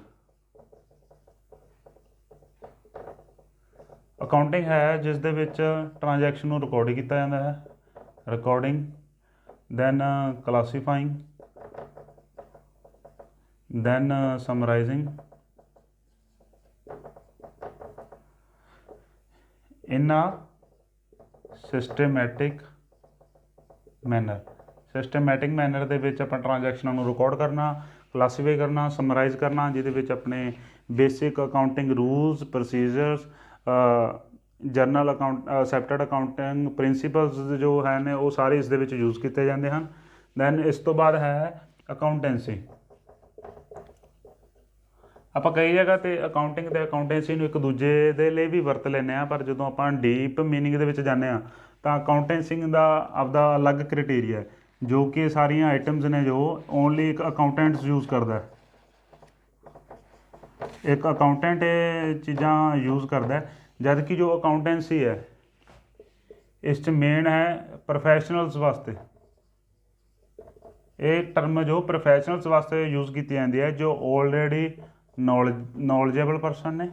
ਅਕਾਊਂਟਿੰਗ ਹੈ ਜਿਸ ਦੇ ਵਿੱਚ ਟ੍ਰਾਂਜੈਕਸ਼ਨ ਨੂੰ ਰਿਕਾਰਡ ਕੀਤਾ ਜਾਂਦਾ ਹੈ, ਰਿਕਾਰਡਿੰਗ, ਦੈਨ ਕਲਾਸੀਫਾਈਂਗ, ਦੈਨ ਸਮਰਾਈਜ਼ਿੰਗ ਇਨ ਅ ਸਿਸਟੇਮੈਟਿਕ ਮੈਨਰ ਦੇ ਵਿੱਚ ਆਪਾਂ ਟ੍ਰਾਂਜੈਕਸ਼ਨਾਂ ਨੂੰ ਰਿਕਾਰਡ ਕਰਨਾ, ਕਲਾਸੀਫਾਈ ਕਰਨਾ, ਸਮਰਾਈਜ਼ ਕਰਨਾ, ਜਿਹਦੇ ਵਿੱਚ ਆਪਣੇ basic accounting rules, procedures, general accepted accounting principals ਜੋ ਹਨ ਉਹ ਸਾਰੇ ਇਸ ਦੇ ਵਿੱਚ ਯੂਜ਼ ਕੀਤੇ ਜਾਂਦੇ ਹਨ। ਦੈਨ ਇਸ ਤੋਂ ਬਾਅਦ ਹੈ ਅਕਾਊਂਟੈਂਸੀ। ਆਪਾਂ ਕਈ ਜਗ੍ਹਾ 'ਤੇ ਅਕਾਊਂਟਿੰਗ ਅਤੇ ਅਕਾਊਂਟੈਂਸੀ ਨੂੰ ਇੱਕ ਦੂਜੇ ਦੇ ਲਈ ਵੀ ਵਰਤ ਲੈਂਦੇ ਹਾਂ, ਪਰ ਜਦੋਂ ਆਪਾਂ ਡੀਪ ਮੀਨਿੰਗ ਦੇ ਵਿੱਚ ਜਾਂਦੇ ਹਾਂ ਤਾਂ ਅਕਾਊਂਟੈਂਸੀ ਦਾ ਆਪਦਾ ਅਲੱਗ ਕ੍ਰਾਈਟੇਰੀਆ ਜੋ ਕਿ ਸਾਰੀਆਂ ਆਈਟਮਸ ਨੇ ਜੋ ਓਨਲੀ ਇੱਕ ਅਕਾਊਂਟੈਂਟਸ ਯੂਜ਼ ਕਰਦਾ। ਇੱਕ ਅਕਾਊਂਟੈਂਟ ਇਹ ਚੀਜ਼ਾਂ ਯੂਜ਼ ਕਰਦਾ, ਜਦ ਕਿ ਜੋ ਅਕਾਊਂਟੈਂਸੀ ਹੈ ਇਸ 'ਚ ਮੇਨ ਹੈ ਪ੍ਰੋਫੈਸ਼ਨਲਸ ਵਾਸਤੇ। ਇਹ ਟਰਮ ਜੋ ਪ੍ਰੋਫੈਸ਼ਨਲਸ ਵਾਸਤੇ ਯੂਜ਼ ਕੀਤੀ ਜਾਂਦੀ ਹੈ ਜੋ ਆਲਰੇਡੀ ਨੌਲੇਜੇਬਲ ਪਰਸਨ ਨੇ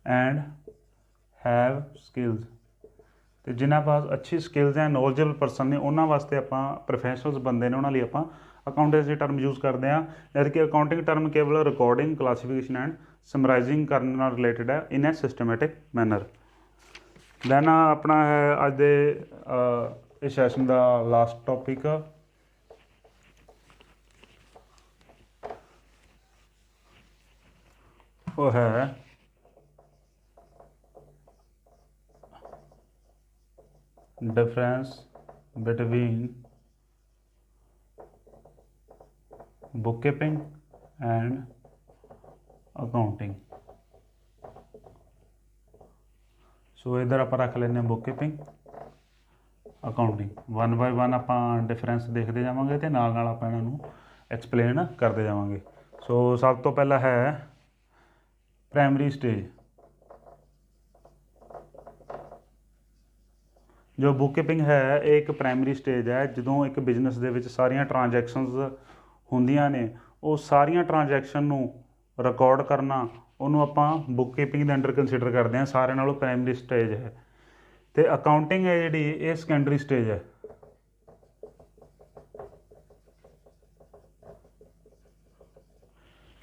ਐਂਡ ਹੈਵ ਸਕਿੱਲਸ, ਅਤੇ ਜਿਨ੍ਹਾਂ ਪਾਸ ਅੱਛੀ ਸਕਿੱਲਸ ਹੈ, ਨੌਲੇਜੇਬਲ ਪਰਸਨ ਨੇ, ਉਹਨਾਂ ਵਾਸਤੇ ਆਪਾਂ ਪ੍ਰੋਫੈਸ਼ਨਲਸ ਬੰਦੇ ਨੇ ਉਹਨਾਂ ਲਈ ਆਪਾਂ ਅਕਾਊਂਟੈਂਸੀ ਟਰਮ ਯੂਜ਼ ਕਰਦੇ ਹਾਂ। ਜਦ ਕਿ ਅਕਾਊਂਟਿੰਗ ਟਰਮ ਕੇਵਲ ਰਿਕਾਰਡਿੰਗ, ਕਲਾਸੀਫਿਕੇਸ਼ਨ ਐਂਡ ਸਮਰਾਈਜ਼ਿੰਗ ਕਰਨ ਨਾਲ ਰਿਲੇਟਡ ਹੈ ਇਨ ਐ ਸਿਸਟਮੈਟਿਕ ਮੈਨਰ। ਦੈਨ ਆਪਣਾ ਹੈ ਅੱਜ ਦੇ ਇਸ ਸੈਸ਼ਨ ਦਾ ਲਾਸਟ ਟੋਪਿਕ, ਉਹ ਹੈ difference between bookkeeping and accounting। सो इधर आप रख लें book keeping accounting, one by one आप डिफरेंस देखते जावांगे तो नाल नाल आप इन्हों एक्सप्लेन करते जावांगे। सो सब तो पहला है प्राइमरी स्टेज। जो बुक कीपिंग है ये एक प्राइमरी स्टेज है, जो एक बिजनेस दे विच सारियां ट्रांजैक्शनस होंदियां ने, वो सारियां ट्रांजैक्शन नूं रिकॉर्ड करना उन्होंने आप बुक कीपिंग के अंडर कंसीडर करते हैं, सारे नालों प्राइमरी स्टेज है। तो अकाउंटिंग है जी ये सैकेंडरी स्टेज है।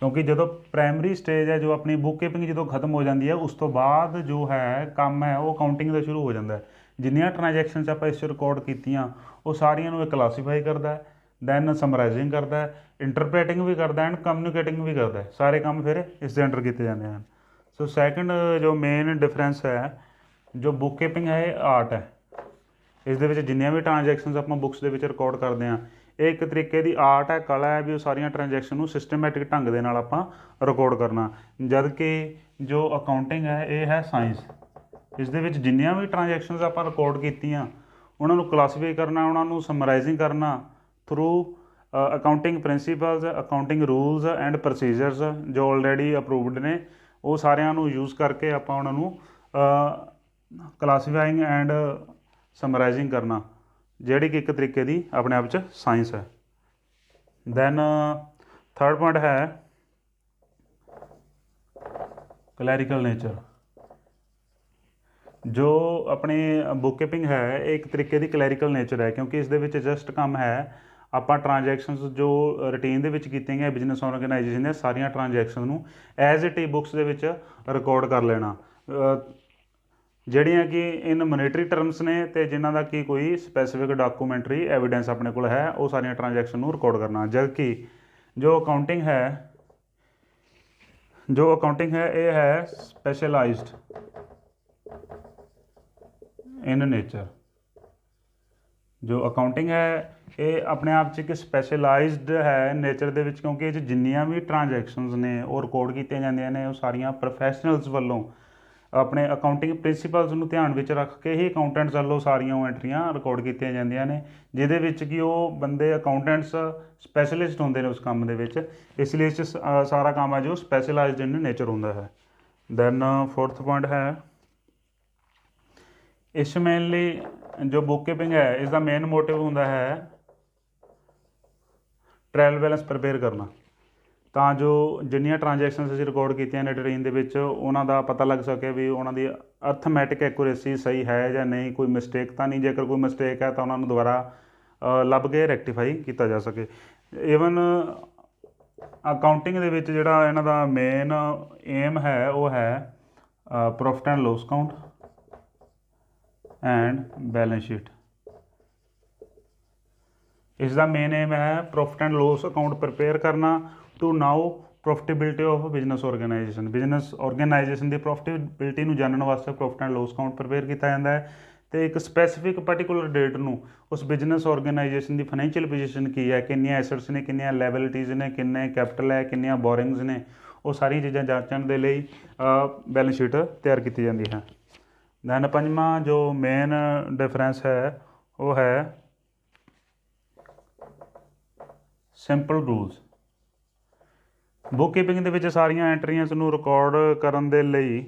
क्योंकि जो प्राइमरी स्टेज है जो अपनी बुक कीपिंग जो खत्म हो जाती है उस तो बाद जो है काम है वो अकाउंटिंग का शुरू हो जाता है। जिन्नियां ट्रांजैक्शनस आप इस रिकॉर्ड कीतियां वो सारियां क्लासीफाई करता है, दैन समराइजिंग करता है, इंटरप्रेटिंग भी करता है एंड कम्यूनिकेटिंग भी करता है। सारे काम फिर इसके अंडर किए जाते हैं। सो सैकेंड जो मेन डिफरेंस है, जो बुक कीपिंग है ये आर्ट है। इस जिन्नियां भी ट्रांजैक्शनस आप बुक्स के रिकॉर्ड करते हैं ये एक तरीके की आर्ट है, कला है भी सारियां ट्रांजैक्शन सिस्टमैटिक ढंग के नाल आपां रिकॉर्ड करना। जबकि जो अकाउंटिंग है ये है साइंस। इस जिन्नियां भी ट्रांजैक्शनस आप रिकॉर्ड कीतियां उन्होंने क्लासीफाई करना, उन्होंने समराइजिंग करना through accounting principles, accounting rules and procedures जो ऑलरेडी अप्रूवड ने, वो सारियां नूं यूज़ करके आपां उन्हां नूं क्लासीफाइंग एंड समराइजिंग करना, जिहड़ी कि एक तरीके की अपने आप च साइंस है। दैन थर्ड पॉइंट है क्लैरिकल नेचर। जो अपनी बुक कीपिंग है एक तरीके की क्लैरिकल नेचर है, क्योंकि इस जस्ट काम है आप ट्रांजैक्शनस जो रूटीन के कीतियां गई बिजनेस ऑर्गेनाइजेशन ने सारिया ट्रांजैक्शन नूं एज इट ई बुक्स के रिकॉर्ड कर लेना, ਜਿਹੜੀਆਂ कि इन मोनेटरी टर्म्स ने तो जिन्हों का कि कोई स्पैसीफिक डॉकूमेंटरी एविडेंस अपने को है वो सारिया ट्रांजैक्शन नूं रिकॉर्ड करना। जबकि जो अकाउंटिंग है ये है स्पैशलाइज्ड इन नेचर। जो अकाउंटिंग है ये अपने आप च एक स्पैशलाइज्ड है नेचर के, क्योंकि जिन्नियां भी ट्रांजैक्शनस ने वो रिकॉर्ड कीतियां जांदियां ने वो सारियां प्रोफैशनल्स वालों अपने अकाउंटिंग प्रिंसीपल्स नूं ध्यान विच रख के ही अकाउंटेंट्स वालों सारियां एंट्रियां रिकॉर्ड कीतियां जांदियां ने, जिहदे विच कि वो बंदे अकाउंटेंट्स स्पैशलिस्ट होंदे ने उस काम दे विच, इसलिए इस सारा काम है जो स्पैशलाइज्ड इन नेचर होंदा है। दैन फोर्थ पॉइंट है इस मेनली जो बुक कीपिंग है इसका मेन मोटिव होंदा है ट्रायल बैलेंस प्रिपेयर करना, ਤਾਂ ਜੋ ਜਿੰਨੀਆਂ ट्रांजैक्शनस ਅਸੀਂ ਰਿਕਾਰਡ ਕੀਤੀਆਂ ਨੇ ਟ੍ਰੇਨ ਦੇ ਵਿੱਚ ਉਹਨਾਂ ਦਾ ਪਤਾ ਲੱਗ ਸਕੇ ਵੀ ਉਹਨਾਂ ਦੀ ਅਰਥਮੈਟਿਕ ਐਕੂਰੇਸੀ ਸਹੀ ਹੈ ਜਾਂ ਨਹੀਂ, ਕੋਈ ਮਿਸਟੇਕ ਤਾਂ ਨਹੀਂ, ਜੇਕਰ ਕੋਈ ਮਿਸਟੇਕ ਹੈ ਤਾਂ ਉਹਨਾਂ ਨੂੰ ਦੁਬਾਰਾ ਲੱਭ ਕੇ ਰੈਕਟੀਫਾਈ ਕੀਤਾ ਜਾ ਸਕੇ। ਈਵਨ ਅਕਾਊਂਟਿੰਗ ਦੇ ਵਿੱਚ ਜਿਹੜਾ ਇਹਨਾਂ ਦਾ ਮੇਨ ਏਮ ਹੈ ਉਹ ਹੈ profit and loss account and balance sheet. इसका मेन एम है profit and loss account prepare करना to know profitability of business organisation. Business organisation की प्रॉफिटेबिलिटी नूं जानने वास्ते profit and loss account prepare किया जाता है, तो एक स्पैसीफिक पर्टिकुलर डेट नूं उस बिजनेस ऑर्गेनाइजेशन की फाइनैशियल पोजीशन की है, किन्नियां एसट्स ने, किन्नियां लायबिलिटीज़ ने, किन्ने कैपिटल है, किन्नियां बोरिंग्स ने, वो सारी चीज़ां जांचण दे लई बैलेंस शीट तैयार की जाती है। दैन पंजवां जो मेन डिफरेंस है वो है सिंपल रूल्स। बुक कीपिंग ਦੇ ਵਿੱਚ ਸਾਰੀਆਂ ਐਂਟਰੀਆਂ ਨੂੰ ਰਿਕਾਰਡ ਕਰਨ ਦੇ ਲਈ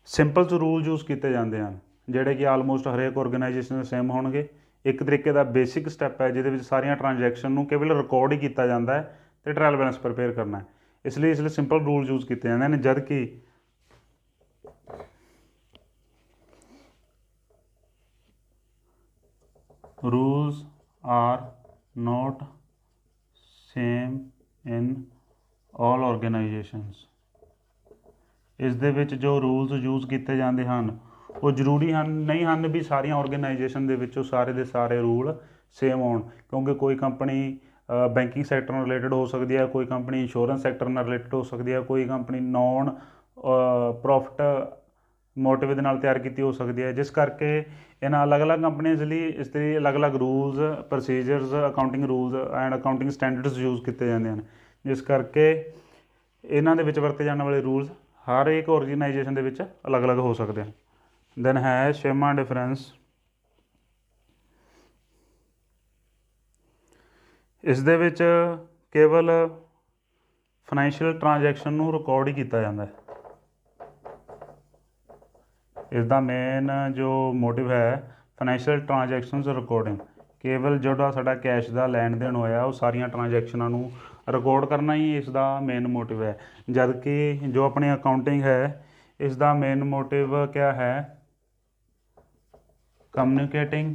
ਸਿੰਪਲ ਰੂਲ ਯੂਜ਼ ਕੀਤੇ ਜਾਂਦੇ ਹਨ, ਜਿਹੜੇ ਕਿ ਆਲਮੋਸਟ ਹਰੇਕ ਆਰਗੇਨਾਈਜੇਸ਼ਨ ਦੇ ਸੇਮ ਹੋਣਗੇ। ਇੱਕ ਤਰੀਕੇ ਦਾ ਬੇਸਿਕ ਸਟੈਪ ਹੈ ਜਿਹਦੇ ਵਿੱਚ ਸਾਰੀਆਂ ਟ੍ਰਾਂਜੈਕਸ਼ਨ ਨੂੰ ਕੇਵਲ ਰਿਕਾਰਡ ਹੀ ਕੀਤਾ ਜਾਂਦਾ ਹੈ ਤੇ ਟ੍ਰਾਇਲ ਬੈਲੈਂਸ ਪ੍ਰਿਪੇਅਰ ਕਰਨਾ ਹੈ, ਇਸ ਲਈ ਸਿੰਪਲ ਰੂਲ ਯੂਜ਼ ਕੀਤੇ ਜਾਂਦੇ ਨੇ। ਜਦ ਕਿ rules are not same in all organisations. इस दे विच जो रूल्स यूज़ किए जाते हैं वो जरूरी नहीं हैं भी सारिया ऑर्गेनाइजेशन दे विचों सारे दे सारे रूल सेम होण, क्योंकि कोई कंपनी बैंकिंग सैक्टर नाल रिलेटेड हो सकती है, कोई कंपनी इंश्योरेंस सैक्टर नाल रिलेटेड हो सकती है, कोई कंपनी नॉन प्रॉफिट मोटिव दे नाल तैयार की हो सकती है, जिस करके इन्हां अलग अलग कंपनीज़ लई इस तरीके अलग अलग rules procedures accounting rules and accounting standards use किए जाते हैं, जिस करके इन्हां दे विच वरते जाने वाले रूल्स हर एक ऑर्गेनाइजेशन दे विच अलग अलग हो सकते हैं। ਦੈਨ ਹੈ ਛੇਵਾਂ ਡਿਫਰੈਂਸ, ਇਸ ਦੇ ਵਿੱਚ ਕੇਵਲ ਫਾਈਨੈਂਸ਼ੀਅਲ ਟ੍ਰਾਂਜੈਕਸ਼ਨ ਨੂੰ ਰਿਕਾਰਡ ਹੀ ਕੀਤਾ ਜਾਂਦਾ ਹੈ। ਇਸ ਦਾ ਮੇਨ ਜੋ ਮੋਟਿਵ ਹੈ ਫਾਈਨੈਂਸ਼ੀਅਲ ਟ੍ਰਾਂਜੈਕਸ਼ਨਸ ਰਿਕਾਰਡਿੰਗ, ਕੇਵਲ ਜਿਹੜਾ ਸਾਡਾ ਕੈਸ਼ ਦਾ ਲੈਣ ਦੇਣ ਹੋਇਆ ਉਹ ਸਾਰੀਆਂ ਟ੍ਰਾਂਜੈਕਸ਼ਨਾਂ ਨੂੰ ਰਿਕਾਰਡ ਕਰਨਾ ਹੀ ਇਸ ਦਾ ਮੇਨ ਮੋਟਿਵ ਹੈ। ਜਦ ਕਿ ਜੋ ਆਪਣੀ ਅਕਾਊਂਟਿੰਗ ਹੈ ਇਸ ਦਾ ਮੇਨ ਮੋਟਿਵ ਕਿਆ ਹੈ, ਕਮਿਊਨੀਕੇਟਿੰਗ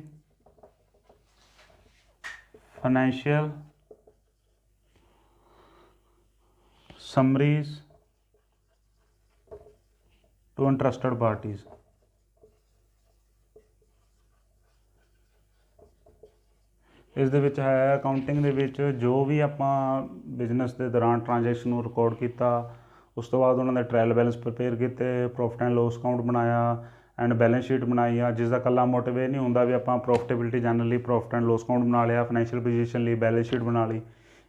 ਫਾਈਨੈਂਸ਼ੀਅਲ ਸਮਰੀਜ਼ ਟੂ ਇੰਟਰਸਟਡ ਪਾਰਟੀਜ਼। ਇਸ ਦੇ ਵਿੱਚ ਹੈ ਅਕਾਊਂਟਿੰਗ ਦੇ ਵਿੱਚ ਜੋ ਵੀ ਆਪਾਂ ਬਿਜ਼ਨਸ ਦੇ ਦੌਰਾਨ ਟ੍ਰਾਂਜੈਕਸ਼ਨ ਨੂੰ ਰਿਕਾਰਡ ਕੀਤਾ, ਉਸ ਤੋਂ ਬਾਅਦ ਉਹਨਾਂ ਦੇ ਟ੍ਰਾਇਲ ਬੈਲੈਂਸ ਪ੍ਰਿਪੇਅਰ ਕੀਤੇ, ਪ੍ਰੋਫਿਟ ਐਂਡ ਲੋਸ ਅਕਾਊਂਟ ਬਣਾਇਆ ਐਂਡ ਬੈਲੈਂਸ ਸ਼ੀਟ ਬਣਾਈ ਆ, ਜਿਸ ਦਾ ਇਕੱਲਾ ਮੋਟਿਵ ਇਹ ਨਹੀਂ ਹੁੰਦਾ ਵੀ ਆਪਾਂ ਪ੍ਰੋਫਿਟੇਬਿਲਿਟੀ ਜਾਣਨ ਲਈ ਪ੍ਰੋਫਿਟ ਐਂਡ ਲੋਸ ਅਕਾਊਂਟ ਬਣਾ ਲਿਆ, ਫਾਈਨੈਂਸ਼ੀਅਲ ਪੋਜੀਸ਼ਨ ਲਈ ਬੈਲੈਂਸ ਸ਼ੀਟ ਬਣਾ ਲਈ।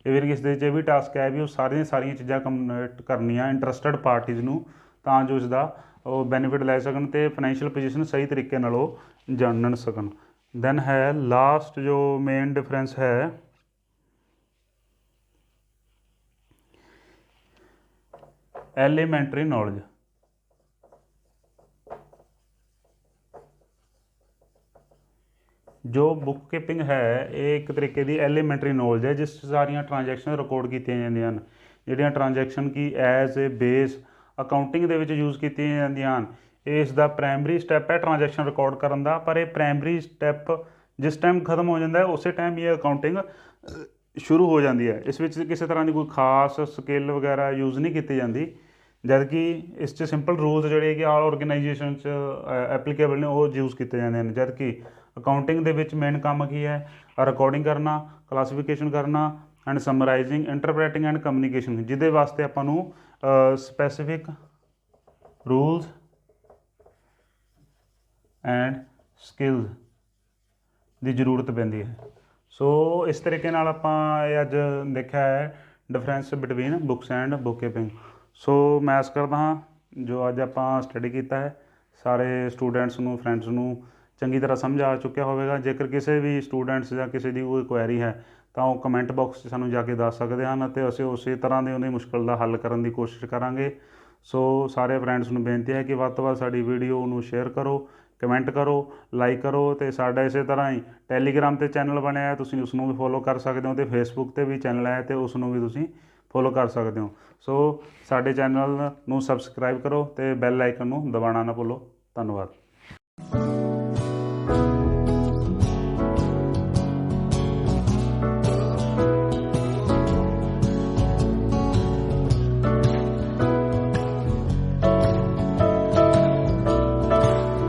ਇਵਨ ਇਸ ਦੇ ਵਿੱਚ ਇਹ ਵੀ ਟਾਸਕ ਹੈ ਵੀ ਉਹ ਸਾਰੀਆਂ ਚੀਜ਼ਾਂ ਕਮਿਊਨੀਕੇਟ ਕਰਨੀਆਂ ਇੰਟਰਸਟਡ ਪਾਰਟੀਜ਼ ਨੂੰ, ਤਾਂ ਜੋ ਇਸ ਦਾ ਉਹ ਬੈਨੀਫਿਟ ਲੈ ਸਕਣ ਅਤੇ ਫਾਈਨੈਂਸ਼ੀਅਲ ਪੋਜੀਸ਼ਨ ਸਹੀ ਤਰੀਕੇ ਨਾਲ ਉਹ ਜਾਣ ਸਕਣ। ਦੈਨ ਹੈ ਲਾਸਟ ਜੋ ਮੇਨ ਡਿਫਰੈਂਸ ਹੈ, ਐਲੀਮੈਂਟਰੀ ਨੌਲੇਜ। ਜੋ ਬੁੱਕ ਕੀਪਿੰਗ ਹੈ ਇਹ ਇੱਕ ਤਰੀਕੇ ਦੀ ਐਲੀਮੈਂਟਰੀ ਨੌਲੇਜ ਹੈ ਜਿਸ 'ਚ ਸਾਰੀਆਂ ਟ੍ਰਾਂਜੈਕਸ਼ਨ ਰਿਕਾਰਡ ਕੀਤੀਆਂ ਜਾਂਦੀਆਂ ਹਨ, ਜਿਹੜੀਆਂ transaction Ki as a base accounting ਦੇ ਵਿੱਚ ਯੂਜ਼ ਕੀਤੀਆਂ ਜਾਂਦੀਆਂ ਹਨ। ਇਹ ਇਸ ਦਾ ਪ੍ਰਾਇਮਰੀ ਸਟੈਪ ਹੈ ਟ੍ਰਾਂਜੈਕਸ਼ਨ ਰਿਕਾਰਡ ਕਰਨ ਦਾ, ਪਰ ਇਹ ਪ੍ਰਾਇਮਰੀ ਸਟੈਪ ਜਿਸ ਟਾਈਮ ਖਤਮ ਹੋ ਜਾਂਦਾ ਹੈ ਉਸੇ ਟਾਈਮ ਇਹ ਅਕਾਊਂਟਿੰਗ ਸ਼ੁਰੂ ਹੋ ਜਾਂਦੀ ਹੈ। ਇਸ ਵਿੱਚ ਕਿਸੇ ਤਰ੍ਹਾਂ ਦੀ ਕੋਈ ਖਾਸ ਸਕਿੱਲ ਵਗੈਰਾ ਯੂਜ਼ ਨਹੀਂ ਕੀਤੀ ਜਾਂਦੀ, ਜਦ ਕਿ ਇਸ 'ਚ ਸਿੰਪਲ ਰੂਲਸ ਜਿਹੜੇ ਕਿ ਆਲ ਔਰਗੇਨਾਈਜੇਸ਼ਨ 'ਚ ਐਪਲੀਕੇਬਲ ਨੇ ਉਹ ਯੂਜ਼ ਕੀਤੇ ਜਾਂਦੇ ਹਨ। ਜਦ ਕਿ ਅਕਾਊਂਟਿੰਗ ਦੇ ਵਿੱਚ ਮੇਨ ਕੰਮ ਕੀ ਹੈ, ਰਿਕਾਰਡਿੰਗ ਕਰਨਾ, ਕਲਾਸੀਫਿਕੇਸ਼ਨ ਕਰਨਾ ਐਂਡ ਸਮਰਾਈਜ਼ਿੰਗ, ਇੰਟਰਪ੍ਰੈਟਿੰਗ ਐਂਡ ਕਮਿਊਨੀਕੇਸ਼ਨ, ਜਿਹਦੇ ਵਾਸਤੇ ਆਪਾਂ ਨੂੰ ਸਪੈਸੀਫਿਕ ਰੂਲਸ ਐਂਡ ਸਕਿੱਲਸ ਦੀ ਜ਼ਰੂਰਤ ਪੈਂਦੀ ਹੈ। ਸੋ ਇਸ ਤਰੀਕੇ ਨਾਲ ਆਪਾਂ ਇਹ ਅੱਜ ਦੇਖਿਆ ਹੈ difference between books and bookkeeping. So ਮੈਂ ਆਸ ਕਰਦਾ ਹਾਂ ਜੋ ਅੱਜ ਆਪਾਂ ਸਟੱਡੀ ਕੀਤਾ ਹੈ ਸਾਰੇ ਸਟੂਡੈਂਟਸ ਨੂੰ, ਫਰੈਂਡਸ ਨੂੰ ਚੰਗੀ ਤਰ੍ਹਾਂ ਸਮਝ ਆ ਚੁੱਕਿਆ ਹੋਵੇਗਾ। ਜੇਕਰ ਕਿਸੇ ਵੀ ਸਟੂਡੈਂਟਸ ਜਾਂ ਕਿਸੇ ਦੀ ਕੋਈ ਕੁਐਰੀ ਹੈ ਤਾਂ ਉਹ ਕਮੈਂਟ ਬਾਕਸ 'ਚ ਸਾਨੂੰ ਜਾ ਕੇ ਦੱਸ ਸਕਦੇ ਹਨ ਅਤੇ ਅਸੀਂ ਉਸੇ ਤਰ੍ਹਾਂ ਦੀ ਉਹਦੀ ਮੁਸ਼ਕਿਲ ਦਾ ਹੱਲ ਕਰਨ ਦੀ ਕੋਸ਼ਿਸ਼ ਕਰਾਂਗੇ। ਸੋ ਸਾਰੇ ਫਰੈਂਡਸ ਨੂੰ ਬੇਨਤੀ ਹੈ ਕਿ ਵੱਧ ਤੋਂ ਵੱਧ ਸਾਡੀ ਵੀਡੀਓ ਨੂੰ ਸ਼ੇਅਰ ਕਰੋ, ਕਮੈਂਟ ਕਰੋ, ਲਾਈਕ ਕਰੋ ਅਤੇ ਸਾਡਾ ਇਸੇ ਤਰ੍ਹਾਂ ਹੀ ਟੈਲੀਗ੍ਰਾਮ 'ਤੇ ਚੈਨਲ ਬਣਿਆ ਹੈ, ਤੁਸੀਂ ਉਸ ਨੂੰ ਵੀ ਫੋਲੋ ਕਰ ਸਕਦੇ ਹੋ ਅਤੇ ਫੇਸਬੁੱਕ 'ਤੇ ਵੀ ਚੈਨਲ ਹੈ ਅਤੇ ਉਸ ਨੂੰ ਵੀ ਤੁਸੀਂ ਫੋਲੋ ਕਰ ਸਕਦੇ ਹੋ। ਸੋ ਸਾਡੇ ਚੈਨਲ ਨੂੰ ਸਬਸਕ੍ਰਾਈਬ ਕਰੋ ਅਤੇ ਬੈਲ ਆਈਕਨ ਨੂੰ ਦਬਾਉਣਾ ਨਾ ਭੁੱਲੋ। ਧੰਨਵਾਦ।